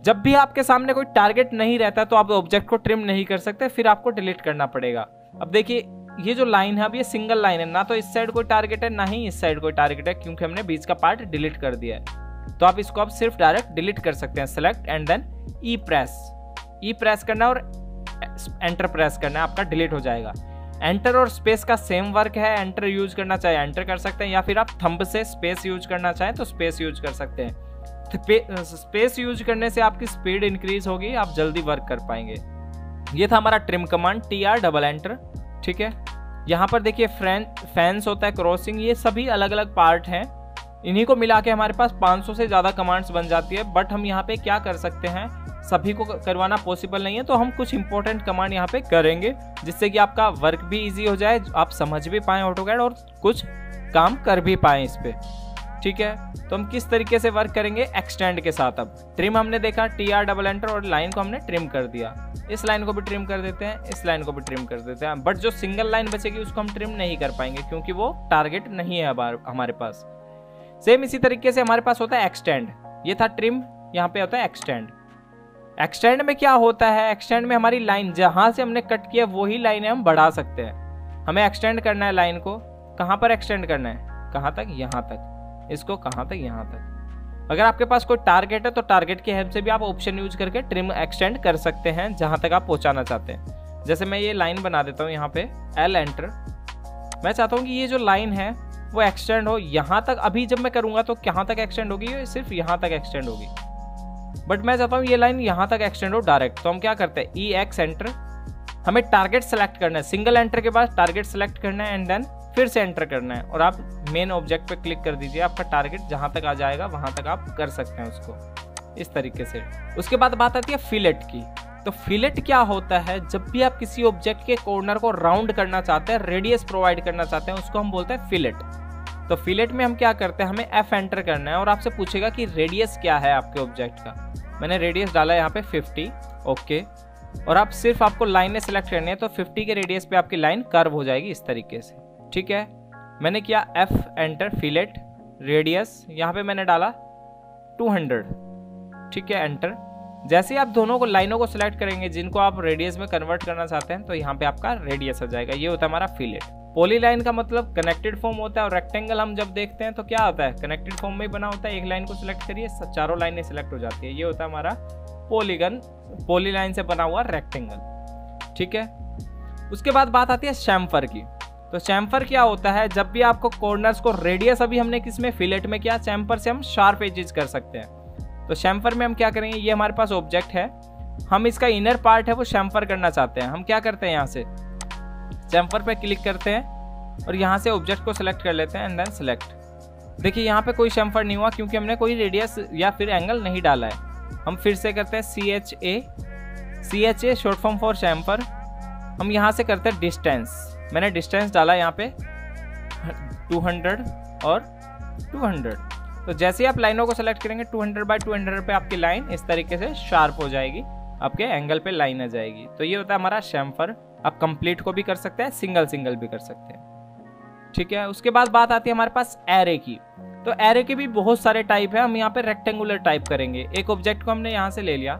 A: जब भी आपके सामने कोई टारगेट नहीं रहता तो आप ऑब्जेक्ट को ट्रिम नहीं कर सकते, फिर आपको डिलीट करना पड़ेगा। अब देखिए ये जो लाइन है अब ये सिंगल लाइन है, ना तो इस साइड कोई टारगेट है ना ही इस साइड कोई टारगेट है, क्योंकि हमने बीच का पार्ट डिलीट कर दिया है। तो आप इसको अब सिर्फ डायरेक्ट डिलीट कर सकते हैं। Select and then E press करना और एंटर प्रेस करना, आपका डिलीट हो जाएगा। एंटर और स्पेस का सेम वर्क है, एंटर यूज करना चाहे एंटर कर सकते हैं, या फिर आप थंब से स्पेस यूज करना चाहें तो स्पेस यूज कर सकते हैं। स्पेस यूज करने से आपकी स्पीड इंक्रीज होगी, आप जल्दी वर्क कर पाएंगे। ये था हमारा trim command TR double enter, ठीक है। यहाँ पर देखिए फैंस होता है, क्रॉसिंग, ये सभी अलग अलग पार्ट हैं। इन्हीं को मिला के हमारे पास 500 से ज़्यादा कमांड्स बन जाती है। बट हम यहाँ पे क्या कर सकते हैं, सभी को करवाना पॉसिबल नहीं है, तो हम कुछ इंपॉर्टेंट कमांड यहाँ पे करेंगे जिससे कि आपका वर्क भी इजी हो जाए, आप समझ भी पाएँ AutoCAD और कुछ काम कर भी पाएँ इस पर, ठीक है। तो हम किस तरीके से वर्क करेंगे एक्सटेंड के साथ। अब ट्रिम हमने देखा, TR डबल एंटर और लाइन को हमने ट्रिम कर दिया। इस लाइन को भी ट्रिम कर देते हैं, इस लाइन को भी ट्रिम कर देते हैं। बट जो सिंगल लाइन बचेगी उसको हम ट्रिम नहीं कर पाएंगे क्योंकि वो टारगेट नहीं है हमारे पास। सेम इसी तरीके से हमारे पास होता है एक्सटेंड। ये था ट्रिम, यहाँ पे होता है एक्सटेंड। एक्सटेंड में क्या होता है, एक्सटेंड में हमारी लाइन जहां से हमने कट किया वही लाइन हम बढ़ा सकते हैं। हमें एक्सटेंड करना है लाइन को, कहां पर एक्सटेंड करना है, कहां तक, यहां तक, इसको कहां तक, यहां तक। अगर आपके पास कोई टारगेट है तो टारगेट की हेल्प से भी आप ऑप्शन यूज करके ट्रिम एक्सटेंड कर सकते हैं जहां तक आप पहुंचाना चाहते हैं। जैसे मैं ये लाइन बना देता हूं, यहाँ पे L एंटर। मैं चाहता हूं कि ये जो लाइन है वो एक्सटेंड हो यहाँ तक। अभी जब मैं करूंगा तो कहां तक एक्सटेंड होगी, ये सिर्फ यहाँ तक एक्सटेंड होगी। बट मैं चाहता हूँ ये लाइन यहाँ तक एक्सटेंड हो डायरेक्ट। तो हम क्या करते हैं, EX एंटर। हमें टारगेट सेलेक्ट करना है, सिंगल एंटर के बाद टारगेट सेलेक्ट करना है एंड देन फिर से एंटर करना है और आप मेन ऑब्जेक्ट पे क्लिक कर दीजिए। आपका टारगेट जहां तक आ जाएगा वहां तक आप कर सकते हैं उसको इस तरीके से। उसके बाद बात आती है फिलेट की। तो फिलेट क्या होता है, जब भी आप किसी ऑब्जेक्ट के कॉर्नर को राउंड करना चाहते हैं, रेडियस प्रोवाइड करना चाहते हैं, उसको हम बोलते हैं फिलेट। तो फिलेट में हम क्या करते हैं, हमें F एंटर करना है और आपसे पूछेगा कि रेडियस क्या है आपके ऑब्जेक्ट का। मैंने रेडियस डाला यहाँ पे 50, ओके। और आप सिर्फ आपको लाइनें सेलेक्ट करनी है तो 50 के रेडियस पे आपकी लाइन कर्व हो जाएगी इस तरीके से, ठीक है। मैंने किया F एंटर, फिलेट, रेडियस यहाँ पे मैंने डाला 200, ठीक है, एंटर। जैसे ही आप दोनों को लाइनों को सिलेक्ट करेंगे जिनको आप रेडियस में कन्वर्ट करना चाहते हैं तो यहाँ पे आपका रेडियस आ जाएगा। ये होता है हमारा फिलेट। पॉलीलाइन का मतलब कनेक्टेड फॉर्म होता है और रेक्टेंगल हम जब देखते हैं तो क्या होता है, कनेक्टेड फॉर्म में ही बना होता है। एक लाइन को सिलेक्ट करिए, चारों लाइनें सिलेक्ट हो जाती है। ये होता है हमारा पॉलीगन, पॉलीलाइन से बना हुआ रेक्टेंगल, ठीक है। उसके बाद बात आती है चैम्फर की। तो चैम्फर क्या होता है, जब भी आपको कॉर्नर्स को रेडियस अभी हमने किसमें, फिलेट में किया, चैम्फर से हम शार्प एजेस कर सकते हैं। तो चैम्फर में हम क्या करेंगे, ये हमारे पास ऑब्जेक्ट है, हम इसका इनर पार्ट है वो चैम्फर करना चाहते हैं। हम क्या करते हैं, यहाँ से चैम्फर पे क्लिक करते हैं और यहाँ से ऑब्जेक्ट को सिलेक्ट कर लेते हैं एंड देन सिलेक्ट। देखिए यहाँ पे कोई चैम्फर नहीं हुआ क्योंकि हमने कोई रेडियस या फिर एंगल नहीं डाला है। हम फिर से करते हैं CHA short form for chamfer. हम यहाँ से करते हैं डिस्टेंस। मैंने डिस्टेंस डाला यहाँ पे 200 और 200। तो जैसे ही आप लाइनों को सेलेक्ट करेंगे 200/200 पे आपकी लाइन इस तरीके से शार्प हो जाएगी, आपके एंगल पे लाइन आ जाएगी। तो ये होता है हमारा चैम्फर। आप कंप्लीट को भी कर सकते हैं, सिंगल भी कर सकते हैं, ठीक है। उसके बाद बात आती है हमारे पास एरे की। तो एरे के भी बहुत सारे टाइप है। हम यहाँ पे रेक्टेंगुलर टाइप करेंगे। एक ऑब्जेक्ट को हमने यहाँ से ले लिया,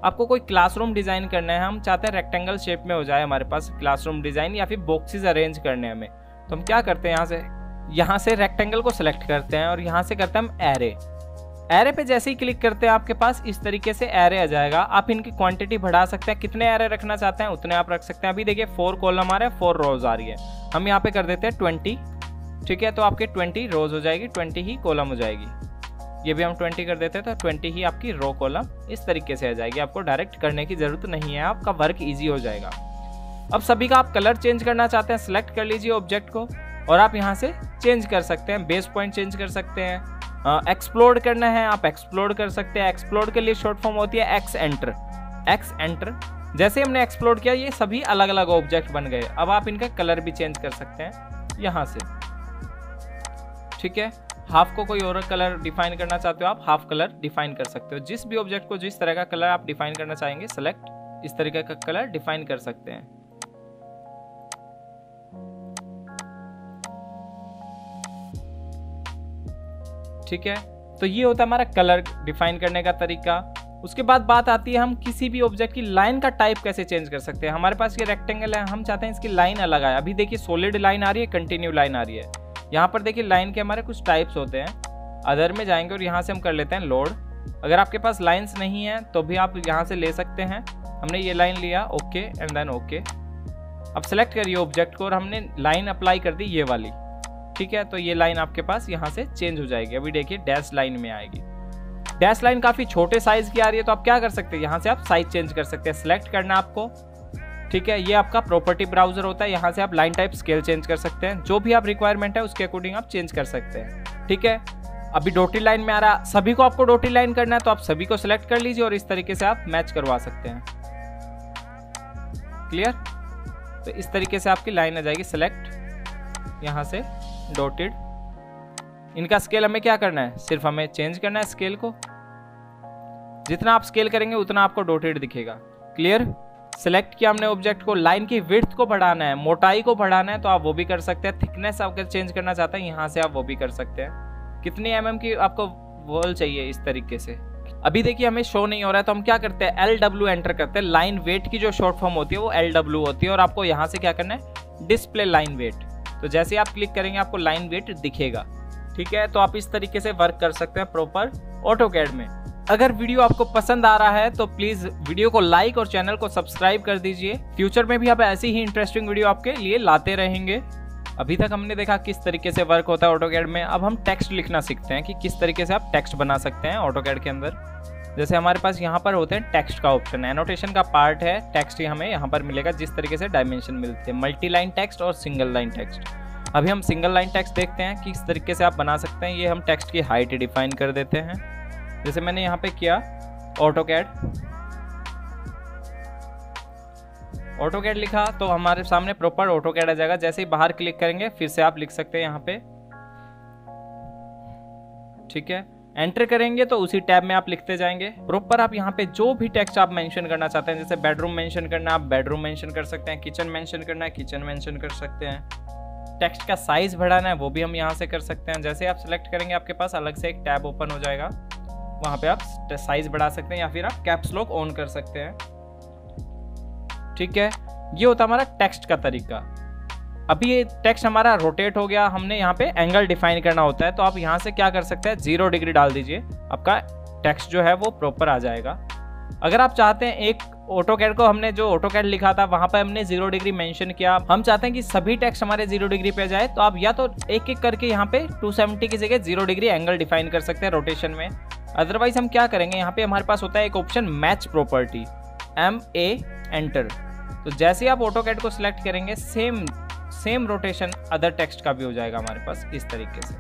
A: आपको कोई क्लासरूम डिजाइन करना है, हम चाहते हैं रेक्टेंगल शेप में हो जाए हमारे पास क्लासरूम डिजाइन, या फिर बॉक्सेस अरेंज करने हमें। तो हम क्या करते हैं, यहाँ से रेक्टेंगल को सिलेक्ट करते हैं और यहाँ से करते हैं हम एरे। एरे पे जैसे ही क्लिक करते हैं आपके पास इस तरीके से एरे आ जाएगा। आप इनकी क्वांटिटी बढ़ा सकते हैं, कितने एरे रखना चाहते हैं उतने आप रख सकते हैं। अभी देखिए 4 कॉलम आ रहे हैं, 4 रोज आ रही है। हम यहाँ पे कर देते हैं 20, ठीक है। तो आपके 20 रोज हो जाएगी, 20 ही कॉलम हो जाएगी। ये भी हम 20 कर देते हैं तो 20 ही आपकी रो कॉलम इस तरीके से आ जाएगी। आपको डायरेक्ट करने की जरूरत नहीं है, आपका वर्क ईजी हो जाएगा। अब सभी का आप कलर चेंज करना चाहते हैं, सिलेक्ट कर लीजिए ऑब्जेक्ट को और आप यहाँ से चेंज कर सकते हैं। बेस पॉइंट चेंज कर सकते हैं, एक्सप्लोड करना है आप एक्सप्लोड कर सकते हैं। एक्सप्लोड के लिए शॉर्ट फॉर्म होती है X एंटर। जैसे हमने एक्सप्लोर किया ये सभी अलग अलग ऑब्जेक्ट बन गए। अब आप इनका कलर भी चेंज कर सकते हैं यहाँ से, ठीक है। हाफ को कोई और कलर डिफाइन करना चाहते हो आप हाफ कलर डिफाइन कर सकते हो। जिस भी ऑब्जेक्ट को जिस तरह का कलर आप डिफाइन करना चाहेंगे सेलेक्ट इस तरीके का कलर डिफाइन कर सकते हैं। ठीक है, तो ये होता है हमारा कलर डिफाइन करने का तरीका। उसके बाद बात आती है हम किसी भी ऑब्जेक्ट की लाइन का टाइप कैसे चेंज कर सकते हैं। हमारे पास ये रेक्टेंगल है, हम चाहते हैं इसकी लाइन अलग आए। अभी देखिए सॉलिड लाइन आ रही है, कंटिन्यू लाइन आ रही है। यहाँ पर देखिए लाइन के हमारे कुछ टाइप्स होते हैं। अदर में जाएंगे और यहाँ से हम कर लेते हैं लोड। अगर आपके पास लाइन्स नहीं है तो भी आप यहाँ से ले सकते हैं। हमने ये लाइन लिया, ओके एंड देन ओके। अब सेलेक्ट करिए ऑब्जेक्ट को और हमने लाइन अप्लाई कर दी ये वाली, ठीक है। तो ये लाइन आपके पास यहाँ से चेंज हो जाएगी। अभी देखिए डैश लाइन में आएगी। डैश लाइन काफी छोटे साइज की आ रही है तो आप क्या कर सकते हैं, यहाँ से आप साइज चेंज कर सकते हैं। सिलेक्ट करना आपको, ठीक है। ये आपका प्रॉपर्टी ब्राउजर होता है, यहाँ से आप लाइन टाइप स्केल चेंज कर सकते हैं। जो भी आप रिक्वायरमेंट है उसके अकॉर्डिंग आप चेंज कर सकते हैं, ठीक है। अभी डॉटेड लाइन में आ रहा, सभी को आपको डॉटेड लाइन करना है तो आप सभी को सिलेक्ट कर लीजिए और इस तरीके से आप मैच करवा सकते हैं। क्लियर, तो इस तरीके से आपकी लाइन आ जाएगी। सिलेक्ट यहाँ से डॉटेड। इनका स्केल हमें क्या करना है, सिर्फ हमें चेंज करना है स्केल को। जितना आप स्केल करेंगे उतना आपको डॉटेड दिखेगा। क्लियर, सिलेक्ट किया हमने ऑब्जेक्ट को। लाइन की विड्थ को बढ़ाना है, मोटाई को बढ़ाना है तो आप वो भी कर सकते हैं। थिकनेस अगर चेंज करना चाहते हैं यहाँ से आप वो भी कर सकते हैं। कितनी mm की आपको वॉल चाहिए इस तरीके से। अभी देखिए हमें शो नहीं हो रहा है तो हम क्या करते हैं, LW एंटर करते हैं। लाइन वेट की जो शॉर्ट फॉर्म होती है वो LW होती है और आपको यहाँ से क्या करना है, डिस्प्ले लाइन वेट। तो जैसे ही आप क्लिक करेंगे आपको लाइन वेट दिखेगा, ठीक है। तो आप इस तरीके से वर्क कर सकते हैं प्रॉपर ऑटोकैड में। अगर वीडियो आपको पसंद आ रहा है तो प्लीज वीडियो को लाइक और चैनल को सब्सक्राइब कर दीजिए। फ्यूचर में भी आप ऐसी ही इंटरेस्टिंग वीडियो आपके लिए लाते रहेंगे। अभी तक हमने देखा किस तरीके से वर्क होता है ऑटोकैड में। अब हम टेक्स्ट लिखना सीखते हैं कि किस तरीके से आप टेक्स्ट बना सकते हैं ऑटोकैड के अंदर। जैसे हमारे पास यहाँ पर होते हैं टेक्स्ट का ऑप्शन, एनोटेशन का पार्ट है। टेक्स्ट हमें यहाँ पर मिलेगा जिस तरीके से डायमेंशन मिलते हैं, मल्टी लाइन टेक्स्ट और सिंगल लाइन टेक्स्ट। अभी हम सिंगल लाइन टेक्स्ट देखते हैं कि किस तरीके से आप बना सकते हैं। ये हम टेक्स्ट की हाइट डिफाइन कर देते हैं। जैसे मैंने यहाँ पे किया ऑटोकैड लिखा तो हमारे सामने प्रॉपर ऑटोकैड आ जाएगा। जैसे ही बाहर क्लिक करेंगे फिर से आप लिख सकते हैं यहाँ पे, ठीक है। एंटर करेंगे तो उसी टैब में आप लिखते जाएंगे। प्रॉपर आप यहाँ पे जो भी टेक्स्ट आप मेंशन करना चाहते हैं, जैसे बेडरूम मेंशन करना है आप बेडरूम मेंशन कर सकते हैं, किचन मेंशन करना है किचन मेंशन कर सकते हैं, टेक्स्ट का साइज बढ़ाना है वो भी हम यहाँ से कर सकते हैं। जैसे आप सिलेक्ट करेंगे आपके पास अलग से एक टैब ओपन हो जाएगा, वहाँ पे आप साइज बढ़ा सकते हैं या फिर आप कैप्स लॉक ऑन कर सकते हैं, ठीक है। ये होता है हमारा टेक्स्ट का तरीका। अभी ये टेक्स्ट हमारा रोटेट हो गया, हमने यहाँ पे एंगल डिफाइन करना होता है तो आप यहाँ से क्या कर सकते हैं, 0 डिग्री डाल दीजिए, आपका टेक्स्ट जो है वो प्रॉपर आ जाएगा। अगर आप चाहते हैं एक ऑटोकैड को, हमने जो ऑटोकैड लिखा था वहां पर हमने 0 डिग्री मेंशन किया, हम चाहते हैं कि सभी टेक्स्ट हमारे 0 डिग्री पे जाए तो आप या तो एक एक करके यहाँ पे 270 की जगह 0 डिग्री एंगल डिफाइन कर सकते हैं रोटेशन में। अदरवाइज हम क्या करेंगे, यहाँ पे हमारे पास होता है एक option match property, MA enter. तो जैसे ही आप ऑटोकैड को सिलेक्ट करेंगे सेम रोटेशन अदर टेक्स्ट का भी हो जाएगा हमारे पास इस तरीके से।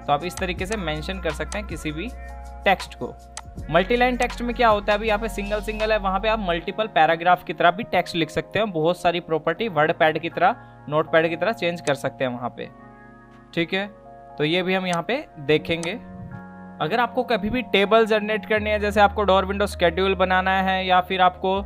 A: तो आप इस तरीके से मेंशन कर सकते हैं किसी भी टेक्स्ट को। मल्टीलाइन टेक्स्ट में क्या होता है, अभी यहाँ पे सिंगल है, वहां पे आप मल्टीपल पैराग्राफ की तरह भी टेक्स्ट लिख सकते हैं। बहुत सारी प्रॉपर्टी वर्ड पैड की तरह, नोट पैड की तरह चेंज कर सकते हैं वहां पे, ठीक है। तो ये भी हम यहाँ पे देखेंगे। अगर आपको कभी भी टेबल जनरेट करनी है, जैसे आपको डोर विंडो स्केड्यूल बनाना है या फिर आपको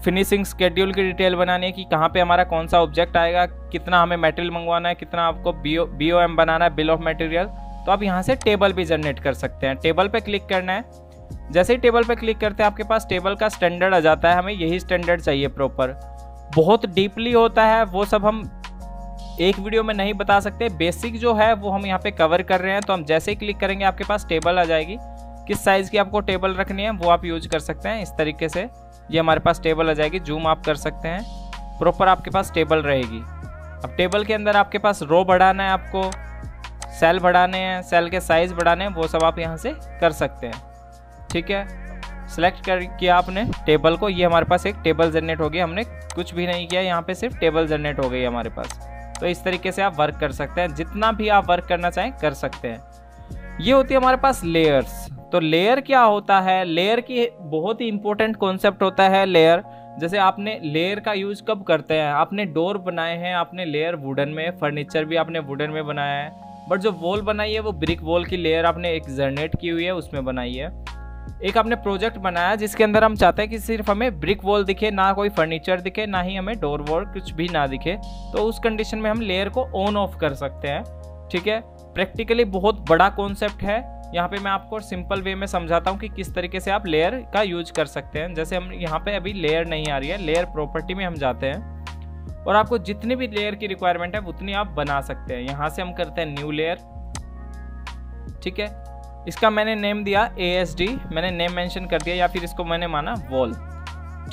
A: फिनिशिंग स्केड्यूल की डिटेल बनानी है कि कहाँ पे हमारा कौन सा ऑब्जेक्ट आएगा, कितना हमें मटेरियल मंगवाना है, कितना आपको BOM बनाना है, बिल ऑफ मटेरियल, तो आप यहाँ से टेबल भी जनरेट कर सकते हैं। टेबल पे क्लिक करना है, जैसे ही टेबल पे क्लिक करते हैं आपके पास टेबल का स्टैंडर्ड आ जाता है। हमें यही स्टैंडर्ड चाहिए प्रॉपर, बहुत डीपली होता है वो सब हम एक वीडियो में नहीं बता सकते। बेसिक जो है वो हम यहाँ पे कवर कर रहे हैं। तो हम जैसे ही क्लिक करेंगे आपके पास टेबल आ जाएगी। किस साइज़ की आपको टेबल रखनी है वो आप यूज कर सकते हैं। इस तरीके से ये हमारे पास टेबल आ जाएगी, जूम आप कर सकते हैं, प्रॉपर आपके पास टेबल रहेगी। अब टेबल के अंदर आपके पास रो बढ़ाना है, आपको सेल बढ़ाने हैं, सेल के साइज बढ़ाने हैं, वो सब आप यहाँ से कर सकते हैं, ठीक है। सिलेक्ट कर किया आपने टेबल को, ये हमारे पास एक टेबल जनरेट हो गई। हमने कुछ भी नहीं किया, यहाँ पे सिर्फ टेबल जनरेट हो गई हमारे पास। तो इस तरीके से आप वर्क कर सकते हैं, जितना भी आप वर्क करना चाहें कर सकते हैं। ये होती है हमारे पास लेयर्स। तो लेयर क्या होता है, लेयर की बहुत ही इंपॉर्टेंट कॉन्सेप्ट होता है लेयर। जैसे आपने लेयर का यूज कब करते हैं, आपने डोर बनाए हैं, आपने लेयर वुडन में, फर्नीचर भी आपने वुडन में बनाया है, बट जो वॉल बनाई है वो ब्रिक वॉल की लेयर आपने एक जनरेट की हुई है उसमें बनाई है। एक आपने प्रोजेक्ट बनाया जिसके अंदर हम चाहते हैं कि सिर्फ हमें ब्रिक वॉल दिखे, ना कोई फर्नीचर दिखे, ना ही हमें डोर वॉल कुछ भी ना दिखे, तो उस कंडीशन में हम लेयर को ऑन ऑफ कर सकते हैं। ठीक है, प्रैक्टिकली बहुत बड़ा कॉन्सेप्ट है। यहाँ पे मैं आपको सिंपल वे में समझाता हूँ कि किस तरीके से आप लेयर का यूज कर सकते हैं। जैसे हम यहाँ पे अभी लेयर नहीं आ रही है, लेयर प्रॉपर्टी में हम जाते हैं और आपको जितनी भी लेयर की रिक्वायरमेंट है उतनी आप बना सकते हैं। यहाँ से हम करते हैं न्यू लेयर। ठीक है, इसका मैंने नेम दिया ASD, मैंने नेम मेंशन कर दिया, या फिर इसको मैंने माना वॉल।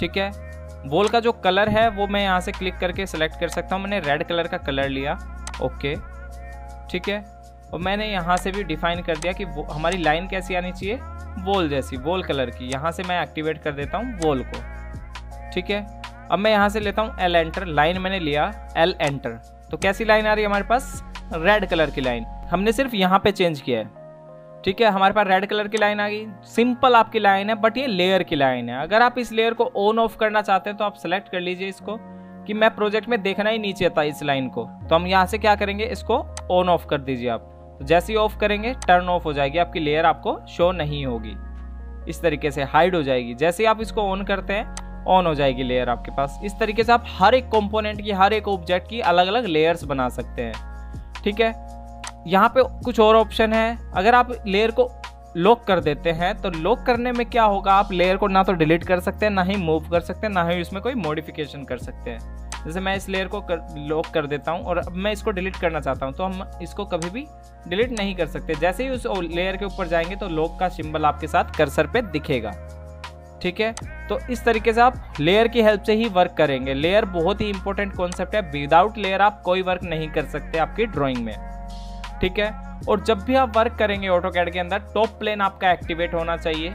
A: ठीक है, वॉल का जो कलर है वो मैं यहाँ से क्लिक करके सिलेक्ट कर सकता हूँ। मैंने रेड कलर का कलर लिया। ओके, ठीक है, और मैंने यहाँ से भी डिफाइन कर दिया कि हमारी लाइन कैसी आनी चाहिए, वॉल जैसी, वॉल कलर की। यहाँ से मैं एक्टिवेट कर देता हूँ वॉल को। ठीक है, अब मैं यहाँ से लेता हूँ L एंटर, लाइन मैंने लिया L एंटर, तो कैसी लाइन आ रही है हमारे पास, रेड कलर की लाइन। हमने सिर्फ यहाँ पे चेंज किया है। ठीक है, हमारे पास रेड कलर की लाइन आ गई। सिंपल आपकी लाइन है, बट ये लेयर की लाइन है। अगर आप इस लेयर को ऑन ऑफ करना चाहते हैं तो आप सेलेक्ट कर लीजिए इसको कि मैं प्रोजेक्ट में देखना ही नहीं चाहता इस लाइन को, तो हम यहाँ से क्या करेंगे, इसको ऑन ऑफ कर दीजिए आप। तो जैसे ही ऑफ करेंगे टर्न ऑफ हो जाएगी, आपकी लेयर आपको शो नहीं होगी, इस तरीके से हाइड हो जाएगी। जैसे ही आप इसको ऑन करते हैं ऑन हो जाएगी लेयर आपके पास। इस तरीके से आप हर एक कंपोनेंट की, हर एक ऑब्जेक्ट की अलग अलग लेयर्स बना सकते हैं। ठीक है, यहाँ पे कुछ और ऑप्शन है। अगर आप लेयर को लॉक कर देते हैं तो लॉक करने में क्या होगा, आप लेयर को ना तो डिलीट कर सकते हैं, ना ही मूव कर सकते हैं, ना ही इसमें कोई मॉडिफिकेशन कर सकते हैं। जैसे मैं इस लेयर को लॉक कर देता हूँ और अब मैं इसको डिलीट करना चाहता हूँ, तो हम इसको कभी भी डिलीट नहीं कर सकते। जैसे ही उस लेयर के ऊपर जाएंगे तो लॉक का सिंबल आपके साथ कर्सर पे दिखेगा। ठीक है, तो इस तरीके से आप लेयर की हेल्प से ही वर्क करेंगे। लेयर बहुत ही इंपॉर्टेंट कॉन्सेप्ट है, विदाउट लेयर आप कोई वर्क नहीं कर सकते आपकी ड्राइंग में। ठीक है, और जब भी आप वर्क करेंगे ऑटोकैड के अंदर टॉप प्लेन आपका एक्टिवेट होना चाहिए।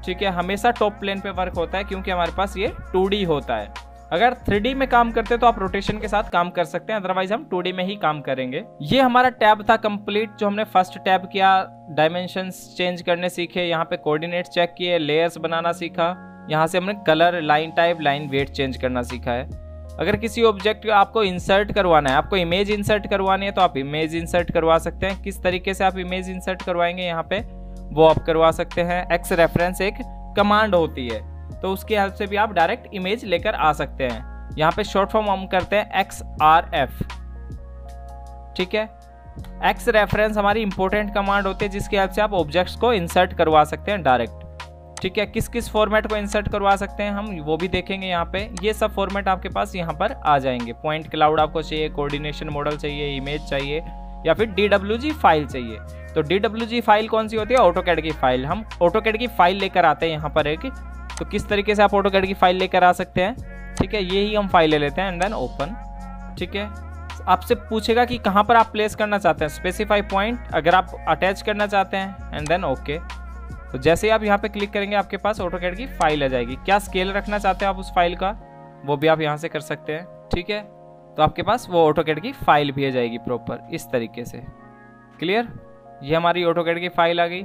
A: ठीक है, हमेशा टॉप प्लेन पे वर्क होता है क्योंकि हमारे पास ये 2D होता है। अगर 3D में काम करते तो आप रोटेशन के साथ काम कर सकते हैं, अदरवाइज हम 2D में ही काम करेंगे। ये हमारा टैब था कंप्लीट, जो हमने फर्स्ट टैब किया, डायमेंशंस चेंज करने सीखे, यहाँ पे कोऑर्डिनेट चेक किए, लेयर्स बनाना सीखा, यहाँ से हमने colour, line type, line wait change करना सीखा है। अगर किसी ऑब्जेक्ट को आपको इंसर्ट करवाना है, आपको इमेज इंसर्ट करवानी है, तो आप इमेज इंसर्ट करवा सकते हैं। किस तरीके से आप इमेज इंसर्ट करवाएंगे यहाँ पे वो आप करवा सकते हैं। एक्स रेफरेंस एक कमांड होती है, तो उसकी हेल्प से भी आप डायरेक्ट इमेज लेकर आ सकते हैं। यहाँ पे शॉर्ट फॉर्म हम करते हैं XRF। ठीक है, एक्स रेफरेंस हमारी इंपॉर्टेंट कमांड होती है जिसकी हेल्प से आप ऑब्जेक्ट्स को इंसर्ट करवा सकते हैं डायरेक्ट। ठीक है, किस किस फॉर्मेट को इंसर्ट करवा सकते हैं हम वो भी देखेंगे यहाँ पे। ये सब फॉर्मेट आपके पास यहाँ पर आ जाएंगे। पॉइंट क्लाउड आपको चाहिए, कोऑर्डिनेशन मॉडल चाहिए, इमेज चाहिए, या फिर DWG फाइल चाहिए। तो DWG फाइल कौन सी होती है, ऑटोकैड की फाइल। हम ऑटोकैड की फाइल लेकर आते हैं यहाँ पर एक, तो किस तरीके से आप ऑटोकैड की फाइल लेकर आ सकते हैं। ठीक है, ये ही हम फाइल ले लेते हैं एंड देन ओपन। ठीक है, आपसे पूछेगा कि कहाँ पर आप प्लेस करना चाहते हैं, स्पेसिफाई पॉइंट, अगर आप अटैच करना चाहते हैं एंड देन ओके। तो जैसे ही आप यहाँ पे क्लिक करेंगे आपके पास ऑटोकैड की फाइल आ जाएगी। क्या स्केल रखना चाहते हैं आप उस फाइल का, वो भी आप यहाँ से कर सकते हैं। ठीक है, तो आपके पास वो ऑटोकैड की फाइल भी आ जाएगी प्रॉपर इस तरीके से। क्लियर, ये हमारी ऑटोकैड की फाइल आ गई।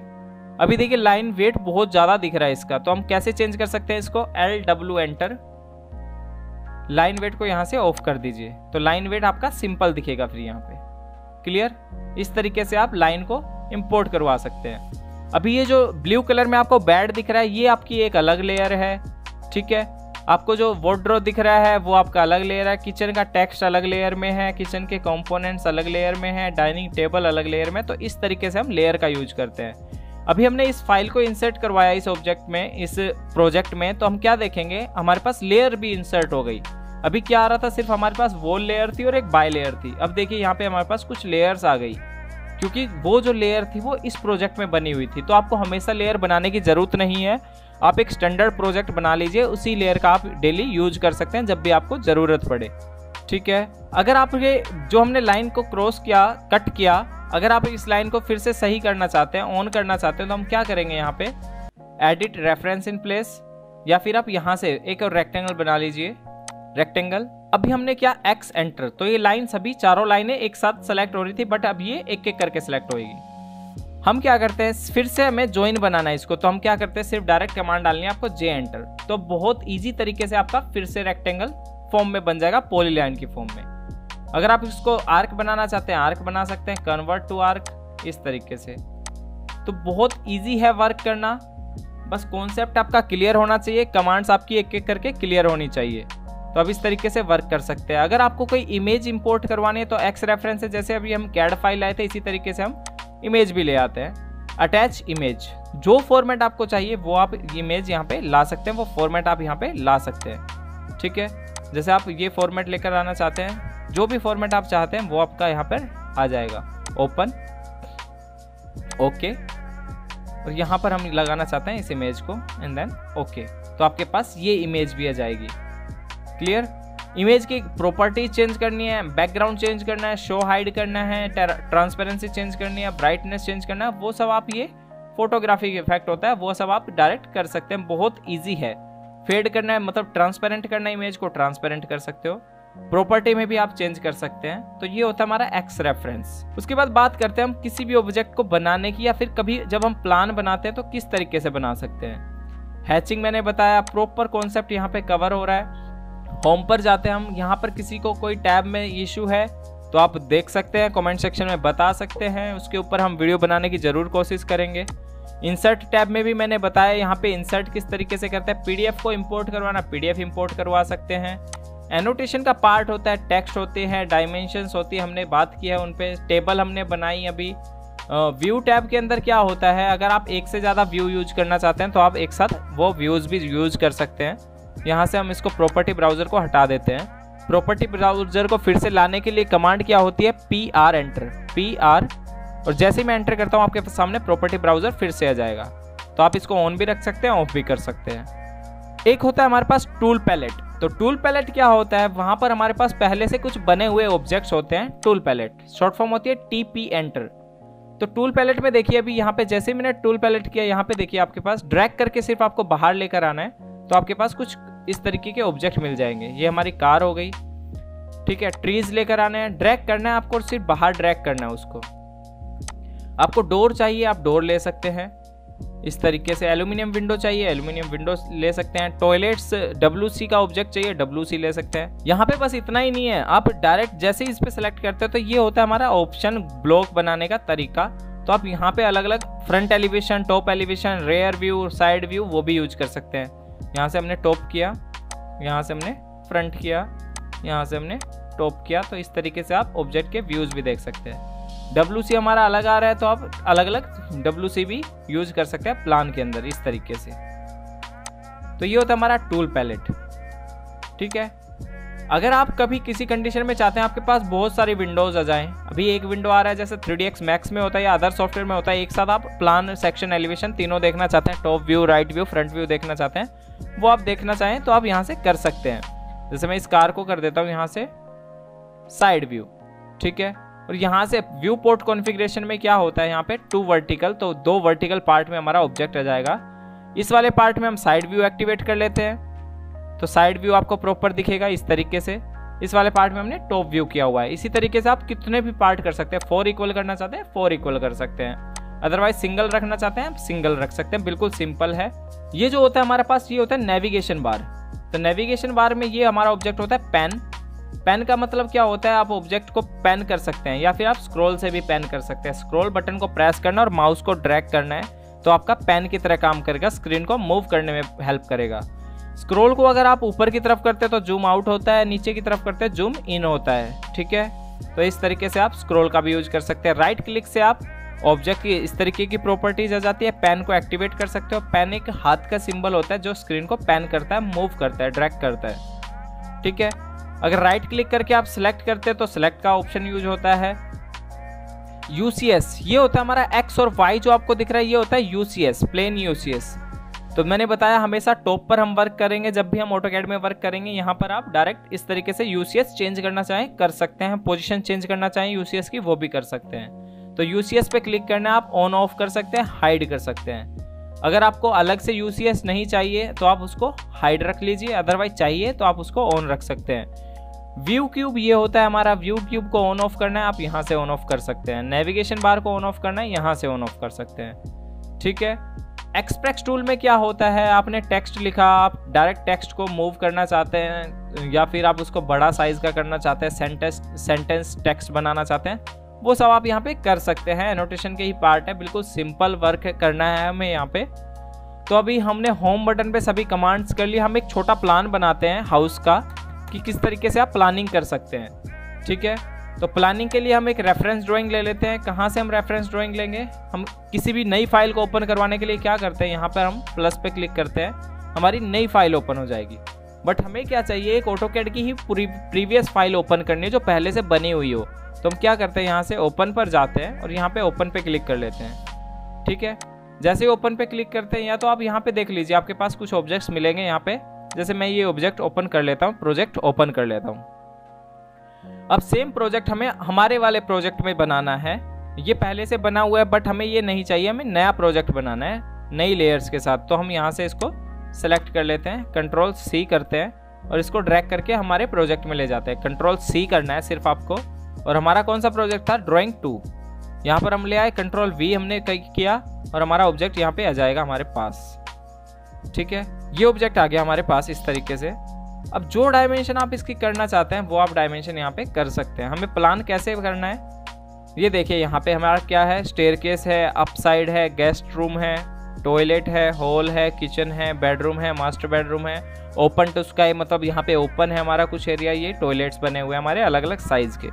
A: अभी देखिए लाइन वेट बहुत ज़्यादा दिख रहा है इसका, तो हम कैसे चेंज कर सकते हैं इसको, LW एंटर, लाइन वेट को यहाँ से ऑफ कर दीजिए, तो लाइन वेट आपका सिंपल दिखेगा फिर यहाँ पे। क्लियर, इस तरीके से आप लाइन को इंपोर्ट करवा सकते हैं। अभी ये जो ब्लू कलर में आपको बैड दिख रहा है ये आपकी एक अलग लेयर है। ठीक है, आपको जो वार्डरोब दिख रहा है वो आपका अलग लेयर है, किचन का टेक्स्ट अलग लेयर में है, किचन के कंपोनेंट्स अलग लेयर में है, डाइनिंग टेबल अलग लेयर में। तो इस तरीके से हम लेयर का यूज करते हैं। अभी हमने इस फाइल को इंसर्ट करवाया इस ऑब्जेक्ट में, इस प्रोजेक्ट में, तो हम क्या देखेंगे, हमारे पास लेयर भी इंसर्ट हो गई। अभी क्या आ रहा था, सिर्फ हमारे पास वॉल लेयर थी और एक बाय लेयर थी। अब देखिए यहाँ पे हमारे पास कुछ लेयर्स आ गई, क्योंकि वो जो लेयर थी वो इस प्रोजेक्ट में बनी हुई थी। तो आपको हमेशा लेयर बनाने की जरूरत नहीं है, आप एक स्टैंडर्ड प्रोजेक्ट बना लीजिए, उसी लेयर का आप डेली यूज कर सकते हैं जब भी आपको जरूरत पड़े। ठीक है, अगर आप ये जो हमने लाइन को क्रॉस किया, कट किया, अगर आप इस लाइन को फिर से सही करना चाहते हैं, ऑन करना चाहते हैं, तो हम क्या करेंगे, यहाँ पे एडिट रेफरेंस इन प्लेस, या फिर आप यहाँ से एक और रेक्टेंगल बना लीजिए, रेक्टेंगल। अभी हमने क्या, X एंटर, तो ये लाइन सभी चारों लाइनें एक साथ सेलेक्ट हो रही थी, बट अब ये एक एक करके सेलेक्ट होगी। हम क्या करते हैं, फिर से हमें ज्वाइन बनाना है इसको, तो हम क्या करते हैं, सिर्फ डायरेक्ट कमांड डालनी है आपको जे एंटर, तो बहुत ईजी तरीके से आपका फिर से रेक्टेंगल फॉर्म में बन जाएगा, पॉलीलाइन की फॉर्म में। अगर आप इसको आर्क बनाना चाहते हैं आर्क बना सकते हैं, कन्वर्ट टू आर्क, इस तरीके से। तो बहुत ईजी है वर्क करना, बस कॉन्सेप्ट आपका क्लियर होना चाहिए, कमांड्स आपकी एक एक करके क्लियर होनी चाहिए। तो अब इस तरीके से वर्क कर सकते हैं। अगर आपको कोई इमेज इंपोर्ट करवानी है तो एक्स रेफरेंस से, जैसे अभी हम कैड फाइल लाए थे, इसी तरीके से हम इमेज भी ले आते हैं। अटैच इमेज, जो फॉर्मेट आपको चाहिए वो आप इमेज यहाँ पे ला सकते हैं, वो फॉर्मेट आप यहाँ पे ला सकते हैं। ठीक है, जैसे आप ये फॉर्मेट लेकर आना चाहते हैं, जो भी फॉर्मेट आप चाहते हैं वो आपका यहाँ पर आ जाएगा। ओपन, ओके, और यहाँ पर हम लगाना चाहते हैं इस इमेज को, एंड देन ओके, तो आपके पास ये इमेज भी आ जाएगी। क्लियर। इमेज की प्रॉपर्टी चेंज करनी है, बैकग्राउंड चेंज करना है, शो हाइड करना है, ट्रांसपेरेंसी चेंज करनी है, ब्राइटनेस चेंज करना है, वो सब आप, ये फोटोग्राफिक इफेक्ट होता है, वो सब आप डायरेक्ट कर सकते हैं, बहुत इजी है। फेड करना है, मतलब ट्रांसपेरेंट करना है इमेज को, ट्रांसपेरेंट कर सकते हो। प्रॉपर्टी में भी आप चेंज कर सकते हैं। तो ये होता है हमारा एक्स रेफरेंस। उसके बाद बात करते हैं हम किसी भी ऑब्जेक्ट को बनाने की, या फिर कभी जब हम प्लान बनाते हैं तो किस तरीके से बना सकते हैं। हैचिंग मैंने बताया, प्रॉपर कॉन्सेप्ट यहाँ पे कवर हो रहा है। होम पर जाते हैं हम, यहाँ पर किसी को कोई टैब में इशू है तो आप देख सकते हैं, कमेंट सेक्शन में बता सकते हैं, उसके ऊपर हम वीडियो बनाने की जरूर कोशिश करेंगे। इंसर्ट टैब में भी मैंने बताया यहाँ पे इंसर्ट किस तरीके से करते हैं। पीडीएफ को इंपोर्ट करवाना, पीडीएफ इंपोर्ट करवा सकते हैं। एनोटेशन का पार्ट होता है, टेक्स्ट होते हैं, डायमेंशंस होती है, हमने बात की है उन पे, टेबल हमने बनाई अभी। व्यू टैब के अंदर क्या होता है, अगर आप एक से ज़्यादा व्यू यूज करना चाहते हैं तो आप एक साथ वो व्यूज़ भी यूज कर सकते हैं। यहाँ से हम इसको प्रॉपर्टी ब्राउज़र को हटा देते हैं। प्रॉपर्टी ब्राउज़र को फिर से लाने के लिए कमांड क्या होती है, PR एंटर, PR, और जैसे ही मैं एंटर करता हूँ आपके सामने प्रॉपर्टी ब्राउज़र फिर से आ जाएगा। तो आप इसको ऑन भी रख सकते हैं, ऑफ भी कर सकते हैं। एक होता है हमारे पास टूल पैलेट। तो टूल पैलेट क्या होता है, वहाँ पर हमारे पास पहले से कुछ बने हुए ऑब्जेक्ट्स होते हैं। टूल पैलेट शॉर्ट फॉर्म होती है TP एंटर। तो टूल पैलेट में देखिए, अभी यहाँ पे जैसे ही मैंने टूल पैलेट किया, यहाँ पे देखिए आपके पास ड्रैग करके सिर्फ आपको बाहर लेकर आना है, तो आपके पास कुछ इस तरीके के ऑब्जेक्ट मिल जाएंगे। ये हमारी कार हो गई, ठीक है। ट्रीज लेकर आने हैं, ड्रैग करना है आपको, सिर्फ बाहर ड्रैग करना है उसको। आपको डोर चाहिए, आप डोर ले सकते हैं इस तरीके से। एल्यूमिनियम विंडो चाहिए, एल्यूमिनियम विंडो ले सकते हैं। टॉयलेट्स WC का ऑब्जेक्ट चाहिए, WC ले सकते हैं। यहाँ पे बस इतना ही नहीं है, आप डायरेक्ट जैसे ही इस पे सेलेक्ट करते हो तो ये होता है हमारा ऑप्शन ब्लॉक बनाने का तरीका। तो आप यहाँ पे अलग अलग front elevation, top elevation, rear view, side view, वो भी यूज कर सकते हैं। यहाँ से हमने टॉप किया, यहाँ से हमने फ्रंट किया, यहाँ से हमने टॉप किया, तो इस तरीके से आप ऑब्जेक्ट के व्यूज भी देख सकते हैं। WC हमारा अलग आ रहा है तो आप अलग अलग WC भी यूज कर सकते हैं प्लान के अंदर, इस तरीके से। तो ये होता है हमारा टूल पैलेट, ठीक है। अगर आप कभी किसी कंडीशन में चाहते हैं आपके पास बहुत सारी विंडोज आ जाएं, अभी एक विंडो आ रहा है जैसे 3ds Max में होता है या अदर सॉफ्टवेयर में होता है, एक साथ आप प्लान, सेक्शन, एलिवेशन तीनों देखना चाहते हैं, top view, right view, front view देखना चाहते हैं, वो आप देखना चाहें तो आप यहाँ से कर सकते हैं। जैसे मैं इस कार को कर देता हूँ यहाँ से साइड व्यू, ठीक है। और यहाँ से व्यू पोर्ट कॉन्फ़िगरेशन में क्या होता है, यहाँ पे 2 वर्टिकल, तो 2 वर्टिकल पार्ट में हमारा ऑब्जेक्ट आ जाएगा। इस वाले पार्ट में हम साइड व्यू एक्टिवेट कर लेते हैं, तो साइड व्यू आपको प्रॉपर दिखेगा इस तरीके से। इस वाले पार्ट में हमने टॉप व्यू किया हुआ है। इसी तरीके से आप कितने भी पार्ट कर सकते हैं। 4 इक्वल करना चाहते हैं 4 इक्वल कर सकते हैं, अदरवाइज सिंगल रखना चाहते हैं सिंगल रख सकते हैं, बिल्कुल सिंपल है। ये जो होता है हमारे पास, ये होता है नेविगेशन बार। तो नेविगेशन बार में ये हमारा ऑब्जेक्ट होता है पेन। पेन का मतलब क्या होता है, आप ऑब्जेक्ट को पेन कर सकते हैं या फिर आप स्क्रॉल से भी पेन कर सकते हैं। स्क्रॉल बटन को प्रेस करना और माउस को ड्रैग करना है तो आपका पेन की तरह काम करेगा, स्क्रीन को मूव करने में हेल्प करेगा। स्क्रॉल को अगर आप ऊपर की तरफ करते हैं तो जूम आउट होता है, नीचे की तरफ करते हैं जूम इन होता है, ठीक है। तो इस तरीके से आप स्क्रॉल का भी यूज कर सकते हैं। राइट क्लिक से आप ऑब्जेक्ट की इस तरीके की प्रॉपर्टीज आ जाती है। पेन को एक्टिवेट कर सकते हो। पेन एक हाथ का सिंबल होता है जो स्क्रीन को पेन करता है, मूव करता है, ड्रैग करता है, ठीक है। अगर राइट क्लिक करके आप सिलेक्ट करते हैं तो सिलेक्ट का ऑप्शन यूज होता है। UCS ये होता है हमारा X और Y जो आपको दिख रहा है, ये होता है UCS, प्लेन UCS। तो मैंने बताया हमेशा टॉप पर हम वर्क करेंगे जब भी हम ऑटोकैड में वर्क करेंगे। यहाँ पर आप डायरेक्ट इस तरीके से UCS चेंज करना चाहें कर सकते हैं, पोजीशन चेंज करना चाहें UCS की वो भी कर सकते हैं। तो UCS पे क्लिक करना है, आप ऑन ऑफ कर सकते हैं, हाइड कर सकते हैं। अगर आपको अलग से UCS नहीं चाहिए तो आप उसको हाइड रख लीजिए, अदरवाइज चाहिए तो आप उसको ऑन रख सकते हैं। व्यू क्यूब ये होता है हमारा, व्यू क्यूब को ऑन ऑफ करना है, आप यहाँ से ऑन ऑफ कर सकते हैं। नेविगेशन बार को ऑन ऑफ करना है, यहाँ से ऑन ऑफ कर सकते हैं। ठीक है। एक्सप्रेस टूल में क्या होता है, आपने टेक्स्ट लिखा, आप डायरेक्ट टेक्स्ट को मूव करना चाहते हैं या फिर आप उसको बड़ा साइज का करना चाहते हैं, सेंटेंस टेक्स्ट बनाना चाहते हैं, वो सब आप यहाँ पे कर सकते हैं। एनोटेशन के ही पार्ट है, बिल्कुल सिंपल वर्क करना है हमें यहाँ पे। तो अभी हमने होम बटन पे सभी कमांड्स कर ली। हम एक छोटा प्लान बनाते हैं हाउस का कि किस तरीके से आप प्लानिंग कर सकते हैं। ठीक है। तो प्लानिंग के लिए हम एक रेफरेंस ड्राइंग ले लेते हैं। कहाँ से हम रेफरेंस ड्राइंग लेंगे, हम किसी भी नई फाइल को ओपन करवाने के लिए क्या करते हैं, यहाँ पर हम प्लस पे क्लिक करते हैं, हमारी नई फाइल ओपन हो जाएगी। बट हमें क्या चाहिए, एक ऑटोकैड की ही पूरी प्रीवियस फाइल ओपन करनी है जो पहले से बनी हुई हो। तो हम क्या करते हैं, यहाँ से ओपन पर जाते हैं और यहाँ पे ओपन पे क्लिक कर लेते हैं। ठीक है। जैसे ही ओपन पे क्लिक करते हैं, या तो आप यहाँ पे देख लीजिए आपके पास कुछ ऑब्जेक्ट्स मिलेंगे यहाँ पे। जैसे मैं ये ऑब्जेक्ट ओपन कर लेता हूँ, प्रोजेक्ट ओपन कर लेता हूँ। अब सेम प्रोजेक्ट हमें हमारे वाले प्रोजेक्ट में बनाना है। ये पहले से बना हुआ है बट हमें ये नहीं चाहिए, हमें नया प्रोजेक्ट बनाना है नई लेयर्स के साथ। तो हम यहाँ से इसको सेलेक्ट कर लेते हैं, कंट्रोल सी करते हैं और इसको ड्रैग करके हमारे प्रोजेक्ट में ले जाते हैं। कंट्रोल सी करना है सिर्फ आपको। और हमारा कौन सा प्रोजेक्ट था, ड्राइंग 2। यहाँ पर हम ले आए, कंट्रोल वी हमने किया और हमारा ऑब्जेक्ट यहाँ पे आ जाएगा हमारे पास। ठीक है। ये ऑब्जेक्ट आ गया हमारे पास इस तरीके से। अब जो डायमेंशन आप इसकी करना चाहते हैं वो आप डायमेंशन यहाँ पे कर सकते हैं। हमें प्लान कैसे करना है, ये देखिए यहाँ पे हमारा क्या है, स्टेयरकेस है, अपसाइड है, गेस्ट रूम है, टॉयलेट है, हॉल है, किचन है, बेडरूम है, मास्टर बेडरूम है, ओपन टू स्काई, मतलब यहाँ पे ओपन है हमारा कुछ एरिया, ये टॉयलेट्स बने हुए हैं हमारे अलग अलग साइज के।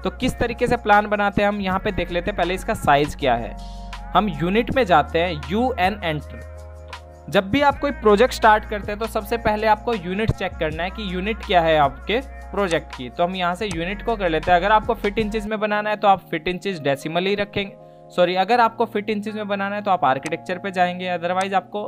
A: तो किस तरीके से प्लान बनाते हैं हम यहाँ पे देख लेते हैं। पहले इसका साइज क्या है, हम यूनिट में जाते हैं, UN एंटर। जब भी आप कोई प्रोजेक्ट स्टार्ट करते हैं तो सबसे पहले आपको यूनिट चेक करना है कि यूनिट क्या है आपके प्रोजेक्ट की। तो हम यहाँ से यूनिट को कर लेते हैं। अगर आपको फीट इंचेस में बनाना है तो आप फीट इंचेस डेसिमल ही रखेंगे, सॉरी, अगर आपको फीट इंचेस में बनाना है तो आप आर्किटेक्चर पे जाएंगे। अदरवाइज आपको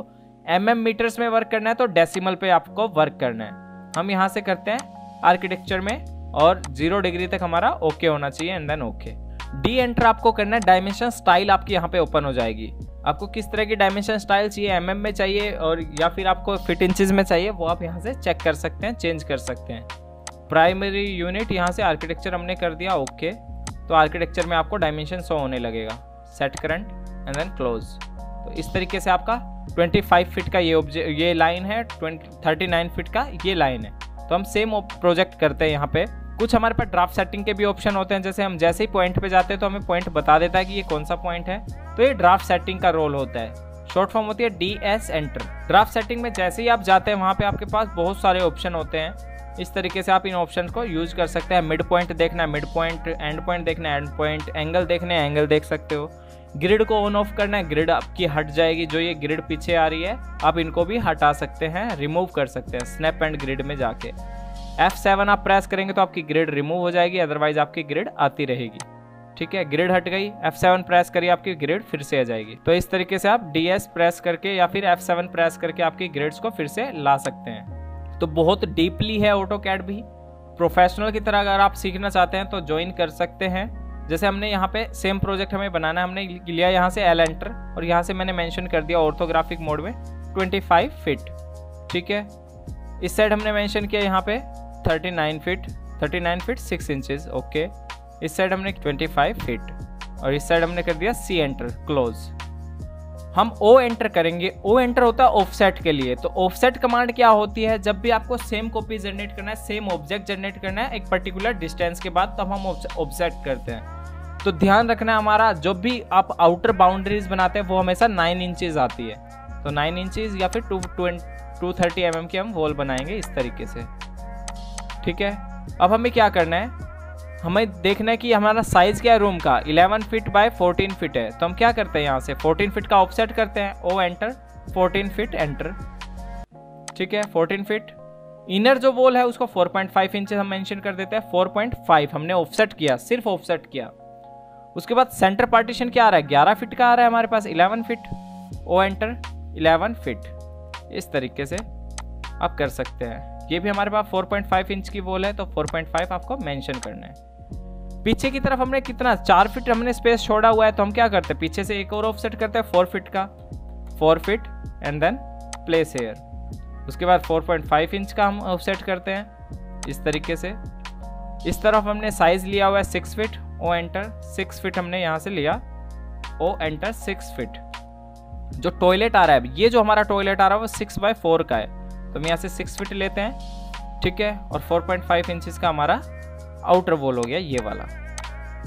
A: mm मीटर्स में वर्क करना है तो डेसिमल पे आपको वर्क करना है। हम यहाँ से करते हैं आर्किटेक्चर में और 0 डिग्री तक हमारा ओके होना चाहिए and then okay. D enter आपको करना है, डायमेंशन स्टाइल आपकी यहाँ पे ओपन हो जाएगी। आपको किस तरह की डायमेंशन स्टाइल चाहिए, mm में चाहिए और या फिर आपको फीट इंचेस में चाहिए, वो आप यहाँ से चेक कर सकते हैं, चेंज कर सकते हैं। प्राइमरी यूनिट यहाँ से आर्किटेक्चर हमने कर दिया ओके। तो आर्किटेक्चर में आपको डायमेंशन शो होने लगेगा। Set current and then close. तो इस तरीके से आपका 25 फीट का ये लाइन है, 39 फीट का ये लाइन है। तो हम सेम प्रोजेक्ट करते हैं यहाँ पे। कुछ हमारे पास ड्राफ्ट सेटिंग के भी ऑप्शन होते हैं, जैसे हम जैसे ही पॉइंट पे जाते हैं तो हमें पॉइंट बता देता है कि ये कौन सा पॉइंट है। तो ये ड्राफ्ट सेटिंग का रोल होता है, शॉर्ट फॉर्म होती है DS एंटर। ड्राफ्ट सेटिंग में जैसे ही आप जाते हैं वहाँ पे आपके पास बहुत सारे ऑप्शन होते हैं। इस तरीके से आप इन ऑप्शन को यूज कर सकते हैं। मिड पॉइंट देखना है, मिड पॉइंट, एंड पॉइंट देखना है, एंड पॉइंट, एंगल देखने हैं, एंगल देख सकते हो। ग्रिड को ऑन ऑफ करना है, ग्रिड आपकी हट जाएगी, जो ये ग्रिड पीछे आ रही है आप इनको भी हटा सकते हैं, रिमूव कर सकते हैं स्नैप एंड ग्रिड में जाके। F7 आप प्रेस करेंगे तो आपकी ग्रिड रिमूव हो जाएगी, अदरवाइज आपकी ग्रिड आती रहेगी। ठीक है, ग्रिड हट गई, F7 प्रेस करिए, आपकी ग्रिड फिर से आ जाएगी। तो इस तरीके से आप DS प्रेस करके या फिर F7 प्रेस करके आपकी ग्रिड्स को फिर से ला सकते हैं। तो बहुत डीपली है ऑटोकैड भी। प्रोफेशनल की तरह अगर आप सीखना चाहते हैं तो ज्वाइन कर सकते हैं। जैसे हमने यहाँ पे सेम प्रोजेक्ट हमें बनाना है, हमने लिया यहाँ से L एंटर और यहाँ से मैंने मेंशन कर दिया ऑर्थोग्राफिक मोड में 25 फीट। ठीक है, इस साइड हमने मेंशन किया यहाँ पे 39 फीट 6 इंचेस ओके। इस साइड हमने 25 फीट और इस साइड हमने कर दिया C एंटर क्लोज। हम O एंटर करेंगे। O एंटर होता है ऑफसेट के लिए। तो ऑफसेट कमांड क्या होती है, जब भी आपको सेम कॉपी जनरेट करना है, सेम ऑब्जेक्ट जनरेट करना है एक पर्टिकुलर डिस्टेंस के बाद, तब हम ऑफसेट करते हैं। तो ध्यान रखना हमारा जो भी आप आउटर बाउंड्रीज बनाते हैं वो हमेशा 9 इंचेस आती है। तो 9 इंचेस या फिर 230 mm की हम वॉल बनाएंगे इस तरीके से। ठीक है, अब हमें क्या करना है, हमें देखना है कि हमारा साइज क्या है रूम का, 11 फीट बाय 14 फीट है। तो हम क्या करते हैं, यहाँ से 14 फीट का ऑफसेट करते हैं, O एंटर 14 फीट एंटर। ठीक है, 14 फीट। इनर जो वॉल है उसको 4.5 इंचेस हम मेंशन कर देते हैं। 4.5 हमने ऑफसेट किया, सिर्फ ऑफसेट किया। उसके बाद सेंटर पार्टीशन क्या आ रहा है, 11 फीट का आ रहा है हमारे पास, 11 फीट। O enter 11 feet. इस तरीके से आप कर सकते हैं। ये भी हमारे पास 4.5 इंच की वॉल है तो 4.5 आपको मेंशन करना है। पीछे की तरफ हमने कितना 4 फीट हमने स्पेस छोड़ा हुआ है, तो हम क्या करते हैं पीछे से एक और ऑफसेट करते हैं 4 फीट का, 4 feet and then place here. उसके बाद 4.5 इंच का हम ऑफसेट करते हैं इस तरीके से इस तरफ हमने साइज लिया हुआ है 6 फीट, ओ एंटर 6 फीट हमने यहाँ से लिया, ओ एंटर 6 फीट। जो टॉयलेट आ रहा है, ये जो हमारा टॉयलेट आ रहा है वो 6x4 का है, तो हम यहाँ से 6 फीट लेते हैं, ठीक है। और 4.5 इंचेस का हमारा आउटर वॉल हो गया, ये वाला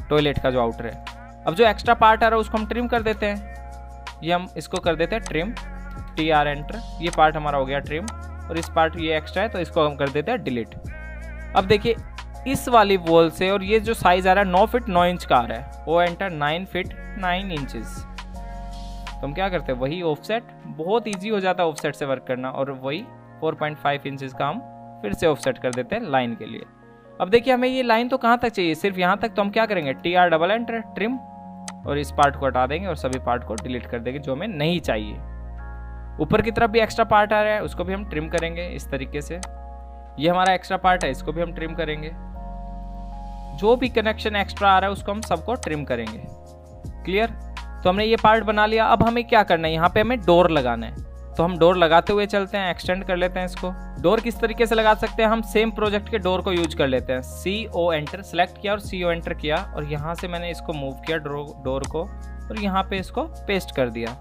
A: टॉयलेट का जो आउटर है। अब जो एक्स्ट्रा पार्ट आ रहा है उसको हम ट्रिम कर देते हैं, ये हम इसको कर देते हैं ट्रिम, TR एंटर, ये पार्ट हमारा हो गया ट्रिम। और इस पार्ट ये एक्स्ट्रा है तो इसको हम कर देते हैं डिलीट। अब देखिए इस वाली वॉल से, और ये जो साइज आ रहा है 9 फीट 9 इंच का आ रहा है, ओ एंटर 9 फीट 9 इंचेस। तो हम क्या करते हैं, वही ऑफसेट, बहुत इजी हो जाता है ऑफसेट से वर्क करना, और वही 4.5 इंचेस का हम फिर से ऑफसेट कर देते हैं लाइन के लिए। अब देखिए हमें ये लाइन तो कहाँ तक चाहिए, सिर्फ यहाँ तक, तो हम क्या करेंगे TR डबल एंटर ट्रिम, और इस पार्ट को हटा देंगे और सभी पार्ट को डिलीट कर देंगे जो हमें नहीं चाहिए। ऊपर की तरफ भी एक्स्ट्रा पार्ट आ रहा है, उसको भी हम ट्रिम करेंगे इस तरीके से। ये हमारा एक्स्ट्रा पार्ट है, इसको भी हम ट्रिम करेंगे। जो भी कनेक्शन एक्स्ट्रा आ रहा है उसको हम सबको ट्रिम करेंगे। क्लियर? तो हमने ये पार्ट बना लिया। अब हमें क्या करना है, यहाँ पे हमें डोर लगाना है, तो हम डोर लगाते हुए चलते हैं, एक्सटेंड कर लेते हैं इसको। डोर किस तरीके से लगा सकते हैं, हम सेम प्रोजेक्ट के डोर को यूज कर लेते हैं। CO एंटर सेलेक्ट किया और CO एंटर किया, और यहाँ से मैंने इसको मूव किया डोर को, और यहाँ पे इसको पेस्ट कर दिया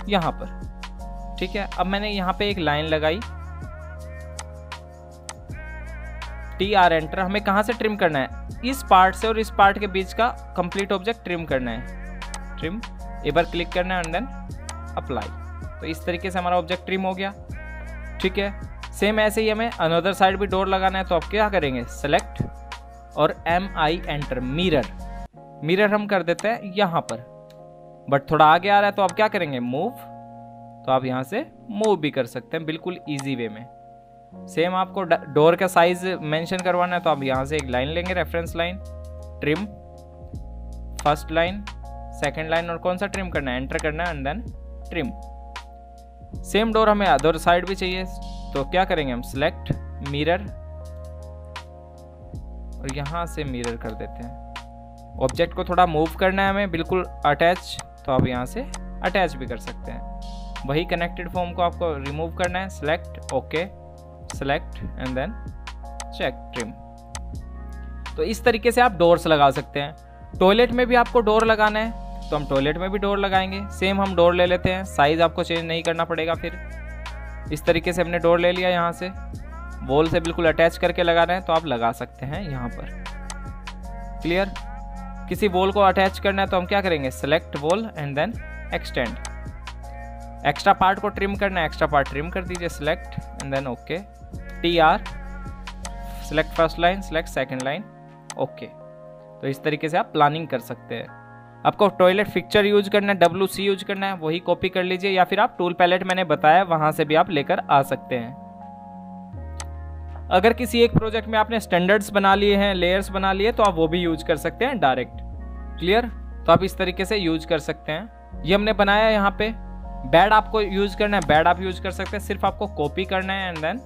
A: यहाँ पर, ठीक है। अब मैंने यहाँ पे एक लाइन लगाई, TR एंटर। हमें कहाँ से ट्रिम करना है, इस पार्ट से और इस पार्ट के बीच का कंप्लीट ऑब्जेक्ट ट्रिम करना है। ट्रिम एक बार क्लिक करना है एंड देन अप्लाई। तो इस तरीके से हमारा ऑब्जेक्ट ट्रिम हो गया, ठीक है। सेम ऐसे ही हमें अनदर साइड भी डोर लगाना है, तो आप क्या करेंगे, सेलेक्ट और MI एंटर, मिरर हम कर देते हैं यहाँ पर, बट थोड़ा आगे आ रहा है तो आप क्या करेंगे, मूव। तो आप यहाँ से मूव भी कर सकते हैं बिल्कुल ईजी वे में। सेम आपको डोर का साइज मेंशन करवाना है, तो आप यहाँ से एक लाइन लेंगे, reference line, trim, first line, second line, और कौन सा ट्रिम करना है, एंटर करना है and then trim. Same door हमें अदर साइड भी चाहिए, तो क्या करेंगे हम, सिलेक्ट मिरर, और यहाँ से मिरर कर देते हैं। ऑब्जेक्ट को थोड़ा मूव करना है हमें, बिल्कुल अटैच, तो आप यहाँ से अटैच भी कर सकते हैं। वही कनेक्टेड फॉर्म को आपको रिमूव करना है, select, okay, select and then check trim. तो इस तरीके से आप डोर्स लगा सकते हैं। टॉयलेट में भी आपको डोर लगाना है तो हम टॉयलेट में भी डोर लगाएंगे। सेम हम डोर ले लेते हैं, साइज आपको चेंज नहीं करना पड़ेगा। फिर इस तरीके से हमने डोर ले लिया, यहाँ से वॉल से बिल्कुल अटैच करके लगाना है तो आप लगा सकते हैं यहाँ पर। क्लियर? किसी वॉल को अटैच करना है तो हम क्या करेंगे, select wall and then extend. Extra part को ट्रिम करना है, एक्स्ट्रा पार्ट ट्रिम कर दीजिए, select and then okay, TR, select first line, select second line, okay. तो इस तरीके से आप प्लानिंग कर सकते हैं। आपको टॉयलेट फिक्चर यूज करना है, WC यूज करना है, वही कॉपी कर लीजिए, या फिर आप टूल पैलेट मैंने बताया वहां से भी आप लेकर आ सकते हैं। अगर किसी एक प्रोजेक्ट में आपने स्टैंडर्ड्स बना लिए हैं, लेयर्स बना लिए, तो आप वो भी यूज कर सकते हैं डायरेक्ट। क्लियर? तो आप इस तरीके से यूज कर सकते हैं। ये हमने बनाया यहाँ पे। बेड आपको यूज करना है, बेड आप यूज कर सकते हैं, सिर्फ आपको कॉपी करना है and then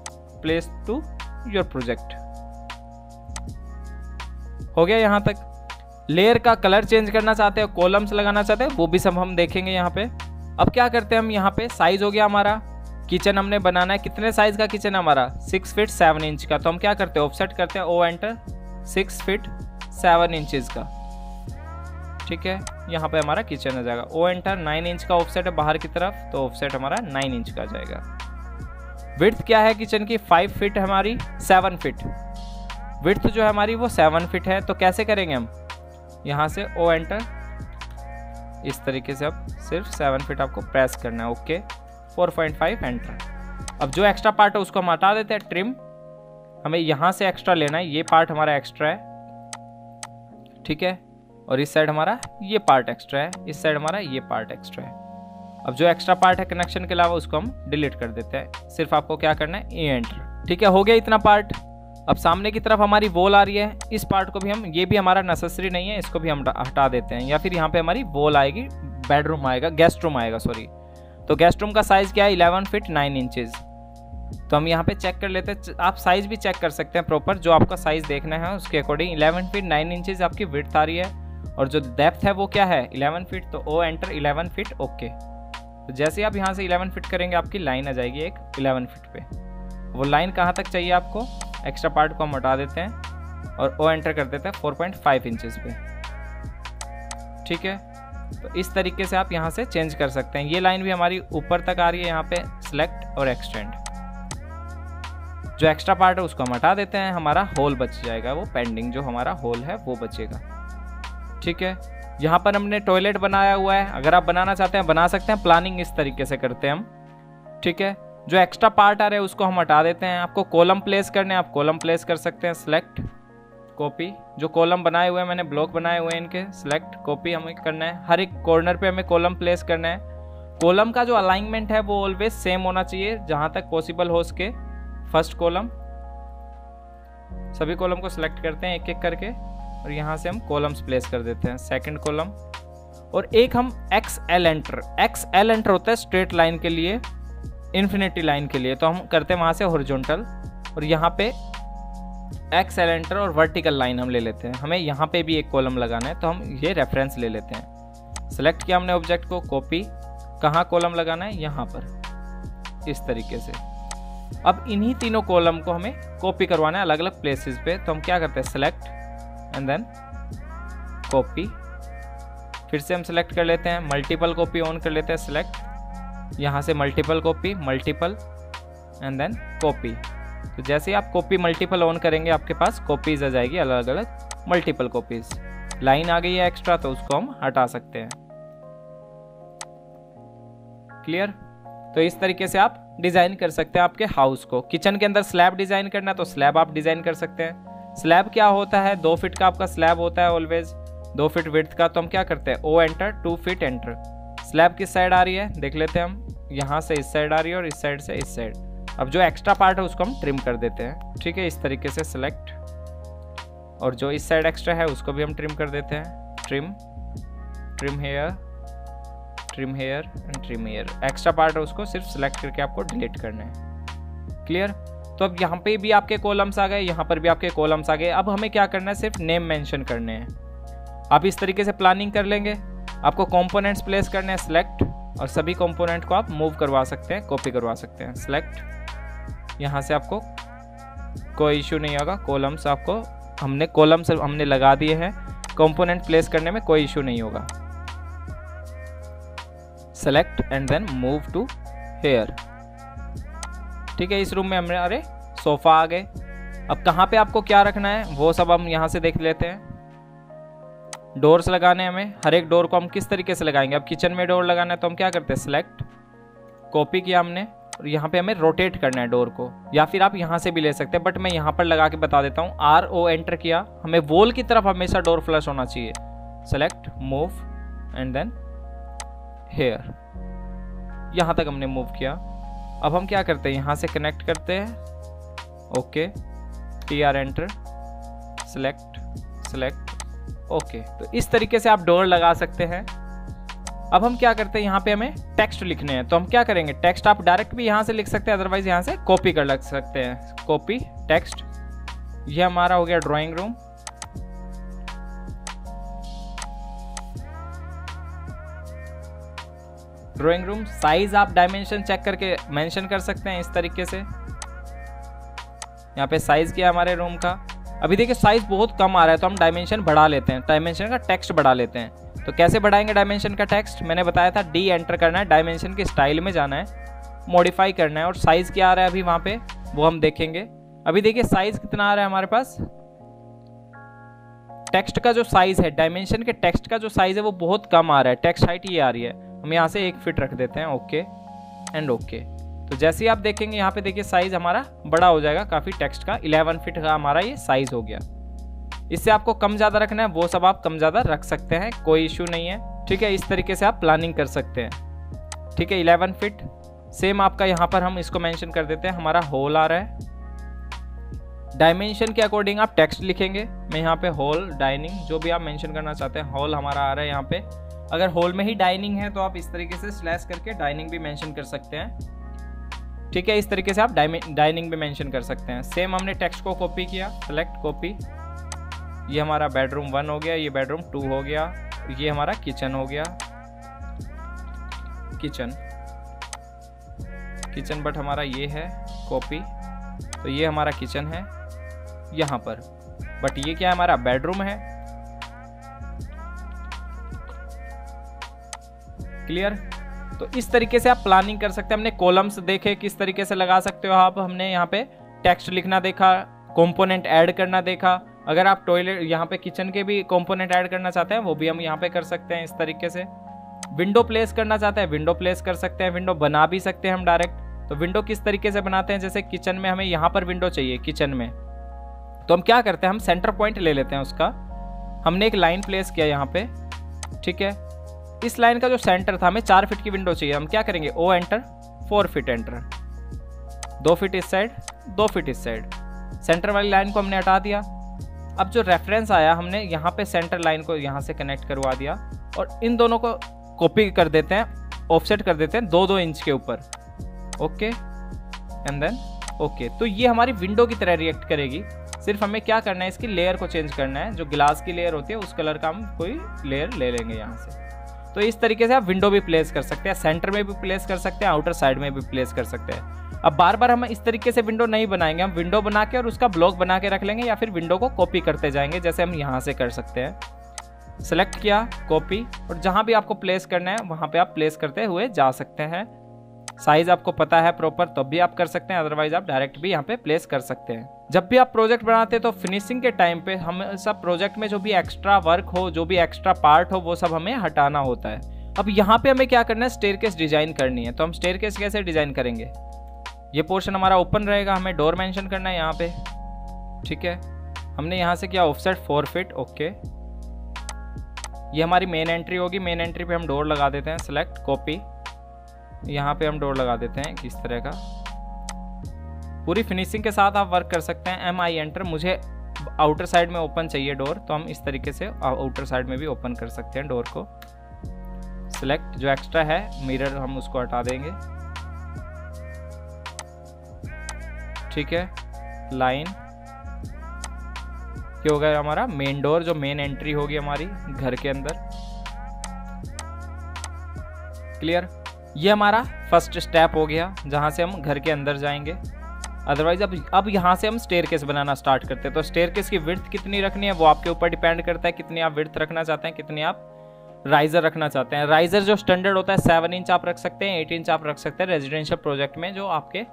A: place to your project. हो गया यहाँ तक। लेयर का कलर चेंज करना चाहते हैं, कॉलम्स लगाना चाहते हैं, वो भी सब हम देखेंगे यहाँ पे। अब क्या करते हैं हम, यहाँ पे साइज हो गया हमारा, किचन हमने बनाना है। कितने साइज का किचन है हमारा, 6 फीट 7 इंच का। तो हम क्या करते हैं, ऑफसेट करते हैं, ओ एंटर 6 फीट 7 इंचेस का, ठीक है। यहाँ पे हमारा किचन आ जाएगा, ओ एंटर 9 इंच का ऑफसेट है बाहर की तरफ, तो ऑफसेट हमारा 9 इंच का आ जाएगा। विड्थ क्या है किचन की, 5 फीट हमारी 7 फीट। विड्थ जो है हमारी वो 7 फीट है। तो कैसे करेंगे हम, यहाँ से ओ एंटर, इस तरीके से अब सिर्फ 7 फीट आपको प्रेस करना है, ओके, 4.5 एंटर। अब जो एक्स्ट्रा पार्ट है उसको हम हटा देते हैं, ट्रिम। हमें यहाँ से एक्स्ट्रा लेना है, ये पार्ट हमारा एक्स्ट्रा है, ठीक है, और इस साइड हमारा ये पार्ट एक्स्ट्रा है, इस साइड हमारा ये पार्ट एक्स्ट्रा है। अब जो एक्स्ट्रा पार्ट है कनेक्शन के अलावा उसको हम डिलीट कर देते हैं। सिर्फ आपको क्या करना है, ए एंटर, ठीक है। हो गया इतना पार्ट। अब सामने की तरफ हमारी वॉल आ रही है, इस पार्ट को भी हम, ये भी हमारा नेसेसरी नहीं है, इसको भी हम हटा देते हैं। या फिर यहाँ पे हमारी वॉल आएगी, बेडरूम आएगा, गेस्ट रूम आएगा, सॉरी। तो गेस्ट रूम का साइज क्या है, 11 फीट 9 इंचेस। तो हम यहाँ पे चेक कर लेते हैं, आप साइज भी चेक कर सकते हैं प्रॉपर, जो आपका साइज देखना है उसके अकॉर्डिंग। 11 फीट 9 इंचेस आपकी विड्थ आ रही है, और जो डेप्थ है वो क्या है, 11 फीट। तो ओ एंटर 11 फीट, ओके। तो जैसे आप यहाँ से 11 फीट करेंगे, आपकी लाइन आ जाएगी एक 11 फीट पे। वो लाइन कहाँ तक चाहिए आपको, एक्स्ट्रा पार्ट को हम हटा देते हैं, और ओ एंटर कर देते हैं 4.5 इंचेस पे। ठीक है, तो इस तरीके से आप यहाँ से चेंज कर सकते हैं। ये लाइन भी हमारी ऊपर तक आ रही है, यहाँ पे सिलेक्ट और एक्सटेंड। जो एक्स्ट्रा पार्ट है उसको हम हटा देते हैं, हमारा होल बच जाएगा, वो पेंडिंग जो हमारा होल है वो बचेगा। ठीक है, यहाँ पर हमने टॉयलेट बनाया हुआ है, अगर आप बनाना चाहते हैं बना सकते हैं। प्लानिंग इस तरीके से करते हैं हम। ठीक है, जो एक्स्ट्रा पार्ट आ रहे हैं उसको हम हटा देते हैं। आपको कॉलम प्लेस करने हैं, आप कॉलम प्लेस कर सकते हैं। सिलेक्ट, कॉपी, जो कॉलम बनाए हुए हैं मैंने, ब्लॉक बनाए हुए हैं इनके, सिलेक्ट, कॉपी हमें करना है। हर एक कॉर्नर पे हमें कॉलम प्लेस करना है। कॉलम का जो अलाइनमेंट है वो ऑलवेज सेम होना चाहिए जहाँ तक पॉसिबल हो सके। फर्स्ट कॉलम, सभी कॉलम को सिलेक्ट करते हैं एक एक करके और यहाँ से हम कॉलम्स प्लेस कर देते हैं। सेकंड कॉलम, और एक हम XL एंटर, XL एंटर होता है स्ट्रेट लाइन के लिए, इन्फिनिटी लाइन के लिए, तो हम करते हैं वहाँ से हॉरिजॉन्टल, और यहाँ पे XL एंटर और वर्टिकल लाइन हम ले लेते हैं। हमें यहाँ पे भी एक कॉलम लगाना है तो हम ये रेफरेंस ले लेते हैं। सेलेक्ट किया हमने ऑब्जेक्ट को, कॉपी, कहाँ कॉलम लगाना है, यहाँ पर, इस तरीके से। अब इन्हीं तीनों कॉलम को हमें कॉपी करवाना है अलग अलग प्लेसेस पे, तो हम क्या करते हैं, सेलेक्ट एंड देन कॉपी। फिर से हम सेलेक्ट कर लेते हैं, मल्टीपल कॉपी ऑन कर लेते हैं, सेलेक्ट, यहाँ से multiple copy, multiple and then copy. तो जैसे ही आप कॉपी मल्टीपल ऑन करेंगे आपके पास कॉपीज आ जाएगी अलग अलग मल्टीपल कॉपीज। लाइन आ गई है एक्स्ट्रा तो उसको हम हटा सकते हैं। क्लियर? तो इस तरीके से आप डिजाइन कर सकते हैं आपके हाउस को। किचन के अंदर स्लैब डिजाइन करना है तो स्लैब आप डिजाइन कर सकते हैं। स्लैब क्या होता है, 2 फीट का आपका स्लैब होता है ऑलवेज, 2 फीट विड्थ का। तो हम क्या करते हैं, O enter, 2 feet enter. Slab किस साइड आ रही है देख लेते हैं हम, यहाँ से इस साइड आ रही है और इस साइड से इस साइड। अब जो एक्स्ट्रा पार्ट है उसको हम ट्रिम कर देते हैं। ठीक है, इस तरीके से सिलेक्ट, और जो इस साइड एक्स्ट्रा है उसको भी हम ट्रिम कर देते हैं। Trim, trim here, trim here and trim here. Extra part है उसको सिर्फ सिलेक्ट करके आपको डिलीट करना है। क्लियर? तो अब यहाँ पे भी आपके कॉलम्स आ गए, यहाँ पर भी आपके कॉलम्स आ गए। अब हमें क्या करना है, सिर्फ नेम मेंशन करने हैं। आप इस तरीके से प्लानिंग कर लेंगे। आपको कंपोनेंट्स प्लेस करने हैं, सिलेक्ट, और सभी कंपोनेंट को आप मूव करवा सकते हैं, कॉपी करवा सकते हैं। सिलेक्ट, यहाँ से आपको कोई इशू नहीं होगा। कॉलम्स आपको हमने लगा दिए हैं, कंपोनेंट प्लेस करने में कोई इशू नहीं होगा। Select and then move to here. ठीक है, इस रूम में हमारे सोफा आ गए। अब कहाँ पे आपको क्या रखना है वो सब हम यहाँ से देख लेते हैं। डोर्स लगाने हमें, हर एक डोर को हम किस तरीके से लगाएंगे। अब किचन में डोर लगाना है तो हम क्या करते हैं, सिलेक्ट, कॉपी किया हमने, और यहाँ पे हमें रोटेट करना है डोर को, या फिर आप यहाँ से भी ले सकते हैं, बट मैं यहाँ पर लगा के बता देता हूँ। RO एंटर किया, हमें वॉल की तरफ हमेशा डोर फ्लश होना चाहिए। Select, move and then here, यहाँ तक हमने मूव किया। अब हम क्या करते हैं, यहाँ से कनेक्ट करते हैं, okay, TR enter, select, select, okay. तो इस तरीके से आप डोर लगा सकते हैं। अब हम क्या करते हैं, यहाँ पे हमें टेक्स्ट लिखने हैं, तो हम क्या करेंगे, टेक्स्ट आप डायरेक्ट भी यहाँ से लिख सकते हैं, अदरवाइज यहाँ से कॉपी कर लग सकते हैं। कॉपी टेक्स्ट, ये हमारा हो गया drawing room. Drawing room size आप डायमेंशन चेक करके मेंशन कर सकते हैं इस तरीके से। यहाँ पे साइज क्या है हमारे रूम का, अभी देखिए साइज बहुत कम आ रहा है तो हम डायमेंशन बढ़ा लेते हैं, डायमेंशन का टेक्स्ट बढ़ा लेते हैं। तो कैसे बढ़ाएंगे डायमेंशन का टेक्स्ट, मैंने बताया था D एंटर करना है, डायमेंशन के स्टाइल में जाना है, मॉडिफाई करना है, और साइज क्या आ रहा है अभी वहाँ पे वो हम देखेंगे। अभी देखिए साइज कितना आ रहा है हमारे पास, टेक्स्ट का जो साइज है, डायमेंशन के टेक्स्ट का जो साइज है वो बहुत कम आ रहा है। टेक्स्ट हाइट ये आ रही है, हम यहाँ से 1 फीट रख देते हैं, ओके एंड ओके। तो जैसे ही आप देखेंगे यहाँ पे देखिए साइज हमारा बड़ा हो जाएगा काफ़ी, टेक्स्ट का 11 फीट का हमारा ये साइज हो गया। इससे आपको कम ज़्यादा रखना है वो सब आप कम ज़्यादा रख सकते हैं, कोई इशू नहीं है। ठीक है, इस तरीके से आप प्लानिंग कर सकते हैं। ठीक है, 11 फीट सेम आपका यहाँ पर हम इसको मेंशन कर देते हैं, हमारा होल आ रहा है। डायमेंशन के अकॉर्डिंग आप टेक्स्ट लिखेंगे, मैं यहाँ पे होल, डाइनिंग, जो भी आप मेंशन करना चाहते हैं, होल हमारा आ रहा है यहाँ पे। अगर होल में ही डाइनिंग है तो आप इस तरीके से स्लैश करके डाइनिंग भी मेंशन कर सकते हैं। ठीक है, इस तरीके से आप डाइनिंग भी मेंशन कर सकते हैं। सेम हमने टेक्स्ट को कॉपी किया, सेलेक्ट, कॉपी, ये हमारा बेडरूम 1 हो गया, ये बेडरूम 2 हो गया, ये हमारा किचन हो गया, किचन बट हमारा ये है कॉपी, तो ये हमारा किचन है यहाँ पर। बट ये क्या है, हमारा बेडरूम है। क्लियर। तो इस तरीके से आप प्लानिंग कर सकते हैं। हमने कॉलम्स देखे किस तरीके से लगा सकते हो आप, हमने यहाँ पे टेक्स्ट लिखना देखा, कंपोनेंट ऐड करना देखा। अगर आप टॉयलेट यहाँ पे किचन के भी कंपोनेंट ऐड करना चाहते हैं वो भी हम यहाँ पे कर सकते हैं इस तरीके से। विंडो प्लेस करना चाहते हैं विंडो प्लेस कर सकते हैं, विंडो बना भी सकते हैं हम डायरेक्ट। तो विंडो किस तरीके से बनाते हैं, जैसे किचन में हमें यहाँ पर विंडो चाहिए किचन में, तो हम क्या करते हैं, हम सेंटर पॉइंट ले लेते हैं उसका। हमने एक लाइन प्लेस किया यहाँ पे, ठीक है। इस लाइन का जो सेंटर था, हमें 4 फीट की विंडो चाहिए। हम क्या करेंगे, O enter, 4 feet enter, 2 feet इस साइड, 2 फीट इस साइड। सेंटर वाली लाइन को हमने हटा दिया। अब जो रेफरेंस आया हमने यहाँ पे सेंटर लाइन को यहाँ से कनेक्ट करवा दिया और इन दोनों को कॉपी कर देते हैं, ऑफसेट कर देते हैं 2-2 इंच के ऊपर। Okay and then okay. तो ये हमारी विंडो की तरह रिएक्ट करेगी। सिर्फ हमें क्या करना है, इसकी लेयर को चेंज करना है। जो ग्लास की लेयर होती है उस कलर का हम कोई लेयर ले लेंगे यहाँ से। तो इस तरीके से आप विंडो भी प्लेस कर सकते हैं, सेंटर में भी प्लेस कर सकते हैं, आउटर साइड में भी प्लेस कर सकते हैं। अब बार बार हम इस तरीके से विंडो नहीं बनाएंगे, हम विंडो बना के और उसका ब्लॉक बना के रख लेंगे या फिर विंडो को कॉपी करते जाएंगे, जैसे हम यहाँ से कर सकते हैं। सेलेक्ट किया, कॉपी, और जहाँ भी आपको प्लेस करना है वहाँ पे आप प्लेस करते हुए जा सकते हैं। साइज आपको पता है प्रॉपर तब भी आप कर सकते हैं, अदरवाइज आप डायरेक्ट भी यहाँ पे प्लेस कर सकते हैं। जब भी आप प्रोजेक्ट बनाते हैं तो फिनिशिंग के टाइम पे हम सब प्रोजेक्ट में जो भी एक्स्ट्रा वर्क हो, जो भी एक्स्ट्रा पार्ट हो, वो सब हमें हटाना होता है। अब यहाँ पे हमें क्या करना है, स्टेयरकेस डिजाइन करनी है। तो हम स्टेयरकेस कैसे डिजाइन करेंगे, ये पोर्शन हमारा ओपन रहेगा, हमें डोर मेंशन करना है यहाँ पे, ठीक है। हमने यहाँ से किया ऑफसेट 4 फीट, ओके। ये हमारी मेन एंट्री होगी, मेन एंट्री पे हम डोर लगा देते हैं, सेलेक्ट, कॉपी, यहाँ पे हम डोर लगा देते हैं किस तरह का। पूरी फिनिशिंग के साथ आप वर्क कर सकते हैं। MI एंटर, मुझे आउटर साइड में ओपन चाहिए डोर, तो हम इस तरीके से आउटर साइड में भी ओपन कर सकते हैं डोर को। सेलेक्ट, जो एक्स्ट्रा है मिरर हम उसको हटा देंगे, ठीक है। लाइन क्या हो गया हमारा मेन डोर, जो मेन एंट्री होगी हमारी घर के अंदर। क्लियर। ये हमारा फर्स्ट स्टेप हो गया जहां से हम घर के अंदर जाएंगे। अदरवाइज अब यहाँ से हम स्टेयरकेस बनाना स्टार्ट करते हैं। तो स्टेयरकेस की विड्थ कितनी रखनी है वो आपके ऊपर डिपेंड करता है, कितनी आप विड्थ रखना चाहते हैं, कितनी आप राइजर रखना चाहते हैं। राइजर जो स्टैंडर्ड होता है 7 इंच आप रख सकते हैं, 8 इंच आप रख सकते हैं रेजिडेंशियल प्रोजेक्ट में, जो आपके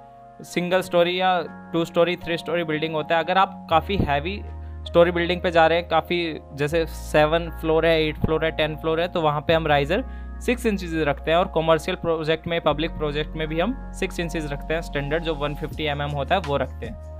A: सिंगल स्टोरी या 2 स्टोरी 3 स्टोरी बिल्डिंग होता है। अगर आप काफ़ी हैवी स्टोरी बिल्डिंग पे जा रहे हैं, काफ़ी जैसे 7 फ्लोर है, 8 फ्लोर है, 10 फ्लोर है, तो वहाँ पे हम राइजर 6 इंचज़ रखते हैं। और कॉमर्शियल प्रोजेक्ट में, पब्लिक प्रोजेक्ट में भी हम 6 इंचज़ रखते हैं। स्टैंडर्ड जो 150 mm होता है वो रखते हैं।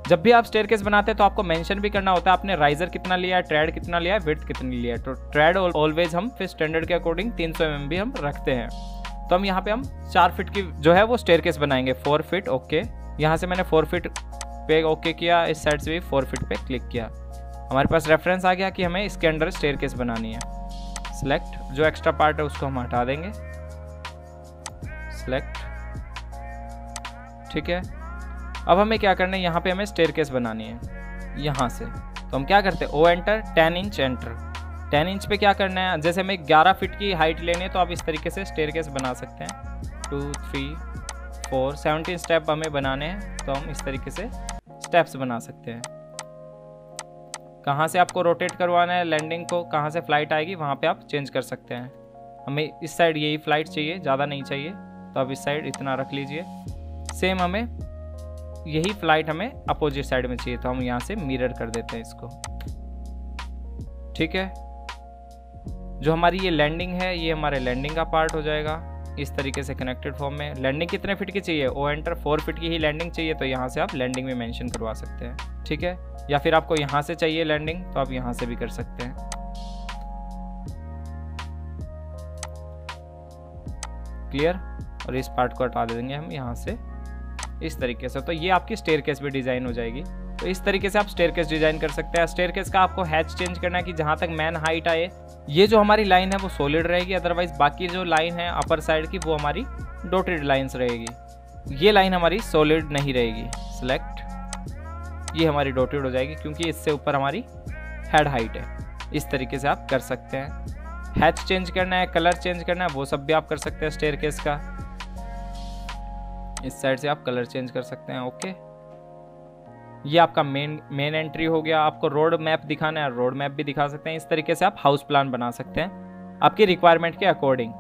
A: जब भी आप स्टेयरकेस बनाते हैं तो आपको मेंशन भी करना होता है आपने राइजर कितना लिया है, ट्रेड कितना लिया है, विड्थ कितनी लिया है। तो ट्रेड ऑलवेज हम फिर स्टैंडर्ड के अकॉर्डिंग 300 mm भी हम रखते हैं। तो हम यहाँ पे हम 4 फीट की जो है वो स्टेयरकेस बनाएंगे, 4 फीट, ओके। यहाँ से मैंने 4 फीट पे ओके किया, इस साइड से भी 4 फीट पे क्लिक किया। हमारे पास रेफरेंस आ गया कि हमें इसके अंडर स्टेयरकेस बनानी है। सिलेक्ट, जो एक्स्ट्रा पार्ट है उसको हम हटा देंगे, सिलेक्ट, ठीक है। अब हमें क्या करना है, यहाँ पे हमें स्टेयरकेस बनानी है यहाँ से। तो हम क्या करते हैं, O enter, 10 inch enter. 10 inch पे क्या करना है, जैसे हमें 11 फीट की हाइट लेनी है तो आप इस तरीके से स्टेयरकेस बना सकते हैं। 2 3 4 17 स्टेप हमें बनाने हैं, तो हम इस तरीके से स्टेप्स बना सकते हैं। कहाँ से आपको रोटेट करवाना है लैंडिंग को, कहाँ से फ्लाइट आएगी वहाँ पे आप चेंज कर सकते हैं। हमें इस साइड यही फ्लाइट चाहिए, ज़्यादा नहीं चाहिए, तो आप इस साइड इतना रख लीजिए। सेम हमें यही फ्लाइट हमें अपोजिट साइड में चाहिए, तो हम यहाँ से मिरर कर देते हैं इसको, ठीक है। जो हमारी ये लैंडिंग है ये हमारे लैंडिंग का पार्ट हो जाएगा इस तरीके से कनेक्टेड फॉर्म में। लैंडिंग कितने फीट की चाहिए, ओ एंटर, 4 फीट की ही लैंडिंग चाहिए, तो यहाँ से आप लैंडिंग में मेंशन करवा सकते हैं, ठीक है। या फिर आपको यहाँ से चाहिए लैंडिंग तो आप यहाँ से भी कर सकते हैं। क्लियर। और इस पार्ट को हटा देंगे हम यहाँ से इस तरीके से। तो ये आपकी स्टेयरकेस भी डिजाइन हो जाएगी। तो इस तरीके से आप स्टेयरकेस डिजाइन कर सकते हैं। स्टेयरकेस का आपको हैच चेंज करना है कि जहाँ तक मैन हाइट आए, ये जो हमारी लाइन है वो सॉलिड रहेगी, अदरवाइज बाकी जो लाइन है अपर साइड की वो हमारी डॉटेड लाइंस रहेगी। ये लाइन हमारी सॉलिड नहीं रहेगी। सिलेक्ट, ये हमारी डॉटेड हो जाएगी क्योंकि इससे ऊपर हमारी हेड हाइट है। इस तरीके से आप कर सकते हैं। हैच चेंज करना है, कलर चेंज करना है, वो सब भी आप कर सकते हैं स्टेयरकेस का। इस साइड से आप कलर चेंज कर सकते हैं, ओके। ये आपका मेन एंट्री हो गया। आपको रोड मैप दिखाना है, रोड मैप भी दिखा सकते हैं। इस तरीके से आप हाउस प्लान बना सकते हैं आपकी रिक्वायरमेंट के अकॉर्डिंग।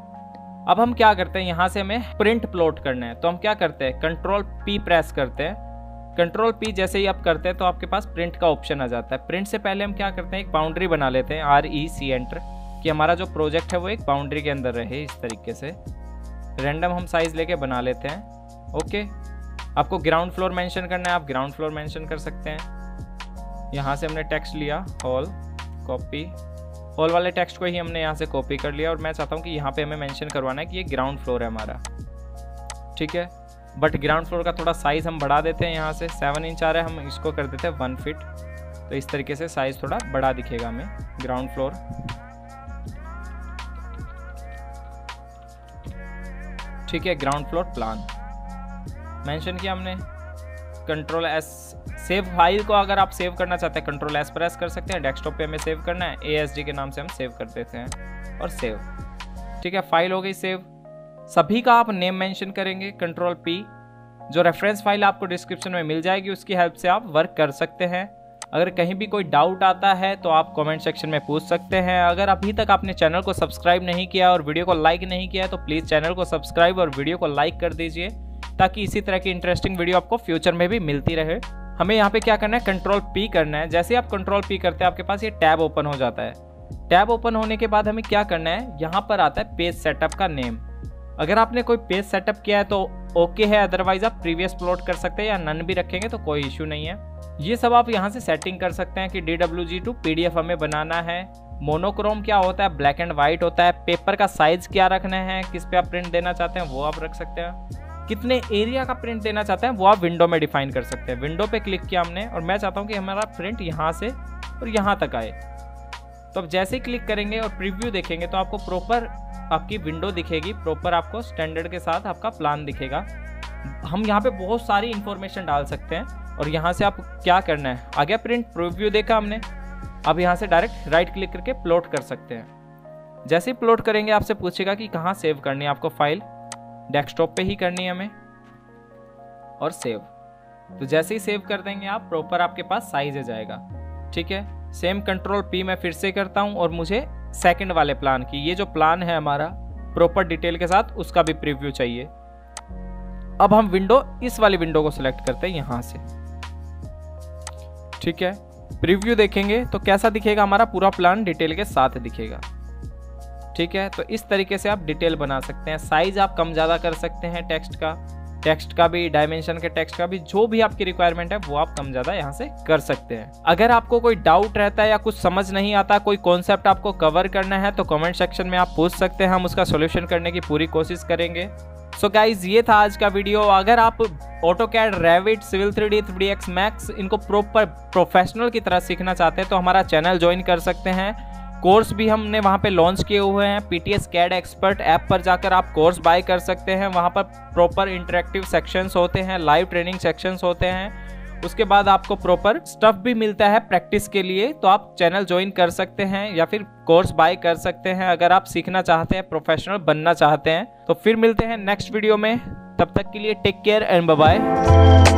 A: अब हम क्या करते हैं, यहाँ से हमें प्रिंट प्लॉट करना है, तो हम क्या करते हैं, कंट्रोल P प्रेस करते हैं। कंट्रोल P जैसे ही आप करते हैं तो आपके पास प्रिंट का ऑप्शन आ जाता है। प्रिंट से पहले हम क्या करते हैं, एक बाउंड्री बना लेते हैं, REC एंटर, कि हमारा जो प्रोजेक्ट है वो एक बाउंड्री के अंदर रहे। इस तरीके से रैंडम हम साइज लेके बना लेते हैं। ओके, आपको ग्राउंड फ्लोर मेंशन करना है, आप ग्राउंड फ्लोर मेंशन कर सकते हैं। यहाँ से हमने टेक्स्ट लिया हॉल, कॉपी, हॉल वाले टेक्स्ट को ही हमने यहाँ से कॉपी कर लिया और मैं चाहता हूँ कि यहाँ पे हमें मेंशन करवाना है कि ये ग्राउंड फ्लोर है हमारा, ठीक है। बट ग्राउंड फ्लोर का थोड़ा साइज़ हम बढ़ा देते हैं, यहाँ से 7 इंच आ रहा है, हम इसको कर देते हैं 1 फीट, तो इस तरीके से साइज़ थोड़ा बड़ा दिखेगा हमें ग्राउंड फ्लोर। ठीक है, ग्राउंड फ्लोर प्लान मेंशन किया हमने। कंट्रोल S, सेव फाइल को अगर आप सेव करना चाहते हैं कंट्रोल S प्रेस कर सकते हैं। डेस्कटॉप पे हमें सेव करना है, ASD के नाम से हम सेव कर देते हैं और सेव। ठीक है, फाइल हो गई सेव। सभी का आप नेम मेंशन करेंगे, कंट्रोल P। जो रेफरेंस फाइल आपको डिस्क्रिप्शन में मिल जाएगी उसकी हेल्प से आप वर्क कर सकते हैं। अगर कहीं भी कोई डाउट आता है तो आप कमेंट सेक्शन में पूछ सकते हैं। अगर अभी तक आपने चैनल को सब्सक्राइब नहीं किया और वीडियो को लाइक नहीं किया तो प्लीज़ चैनल को सब्सक्राइब और वीडियो को लाइक कर दीजिए, ताकि इसी तरह की इंटरेस्टिंग वीडियो आपको फ्यूचर में भी मिलती रहे। हमें यहाँ पे क्या करना है, कंट्रोल P करना है। जैसे आप कंट्रोल P करते हैं आपके पास ये टैब ओपन हो जाता है। टैब ओपन होने के बाद हमें क्या करना है, यहाँ पर आता है पेज सेटअप का नेम। अगर आपने कोई पेज सेटअप किया है तो ओके है, अदरवाइज आप प्रीवियस प्लॉट कर सकते हैं या नन भी रखेंगे तो कोई इशू नहीं है। ये सब आप यहाँ से सेटिंग कर सकते हैं कि DWG to PDF हमें बनाना है। मोनोक्रोम क्या होता है, ब्लैक एंड व्हाइट होता है। पेपर का साइज क्या रखना है, किस पे आप प्रिंट देना चाहते हैं वो आप रख सकते हैं। कितने एरिया का प्रिंट देना चाहते हैं वो आप विंडो में डिफाइन कर सकते हैं। विंडो पे क्लिक किया हमने और मैं चाहता हूँ कि हमारा प्रिंट यहाँ से और यहाँ तक आए, तो अब जैसे ही क्लिक करेंगे और प्रीव्यू देखेंगे तो आपको प्रॉपर आपकी विंडो दिखेगी, प्रॉपर आपको स्टैंडर्ड के साथ आपका प्लान दिखेगा। हम यहाँ पे बहुत सारी इंफॉर्मेशन डाल सकते हैं और यहाँ से आप क्या करना है, आ गया प्रिंट, प्रीव्यू देखा हमने। अब यहाँ से डायरेक्ट राइट क्लिक करके प्लॉट कर सकते हैं। जैसे ही प्लॉट करेंगे आपसे पूछेगा कि कहाँ सेव करनी है आपको फाइल, डेस्कटॉप पे ही करनी है हमें और सेव। तो जैसे ही सेव कर देंगे आप, प्रॉपर आपके पास साइज आ जाएगा। ठीक है, सेम कंट्रोल P मैं फिर से करता हूं और मुझे सेकंड वाले प्लान की, ये जो प्लान है हमारा प्रॉपर डिटेल के साथ, उसका भी प्रीव्यू चाहिए। अब हम विंडो, इस वाली विंडो को सिलेक्ट करते हैं यहां से। ठीक है, प्रीव्यू देखेंगे तो कैसा दिखेगा, हमारा पूरा प्लान डिटेल के साथ दिखेगा। ठीक है, तो इस तरीके से आप डिटेल बना सकते हैं। साइज आप कम ज़्यादा कर सकते हैं टेक्स्ट का भी, डायमेंशन के टेक्स्ट का भी, जो भी आपकी रिक्वायरमेंट है वो आप कम ज़्यादा यहाँ से कर सकते हैं। अगर आपको कोई डाउट रहता है या कुछ समझ नहीं आता, कोई कॉन्सेप्ट आपको कवर करना है तो कमेंट सेक्शन में आप पूछ सकते हैं, हम उसका सॉल्यूशन करने की पूरी कोशिश करेंगे। सो गाइज, ये था आज का वीडियो। अगर आप AutoCAD, Revit, Civil 3D, 3ds Max इनको प्रॉपर प्रोफेशनल की तरह सीखना चाहते हैं तो हमारा चैनल ज्वाइन कर सकते हैं। कोर्स भी हमने वहाँ पे लॉन्च किए हुए हैं। PTS CAD एक्सपर्ट ऐप पर जाकर आप कोर्स बाय कर सकते हैं। वहाँ पर प्रॉपर इंटरेक्टिव सेक्शंस होते हैं, लाइव ट्रेनिंग सेक्शंस होते हैं। उसके बाद आपको प्रॉपर स्टफ भी मिलता है प्रैक्टिस के लिए, तो आप चैनल ज्वाइन कर सकते हैं या फिर कोर्स बाय कर सकते हैं अगर आप सीखना चाहते हैं, प्रोफेशनल बनना चाहते हैं। तो फिर मिलते हैं नेक्स्ट वीडियो में, तब तक के लिए take care and bye bye.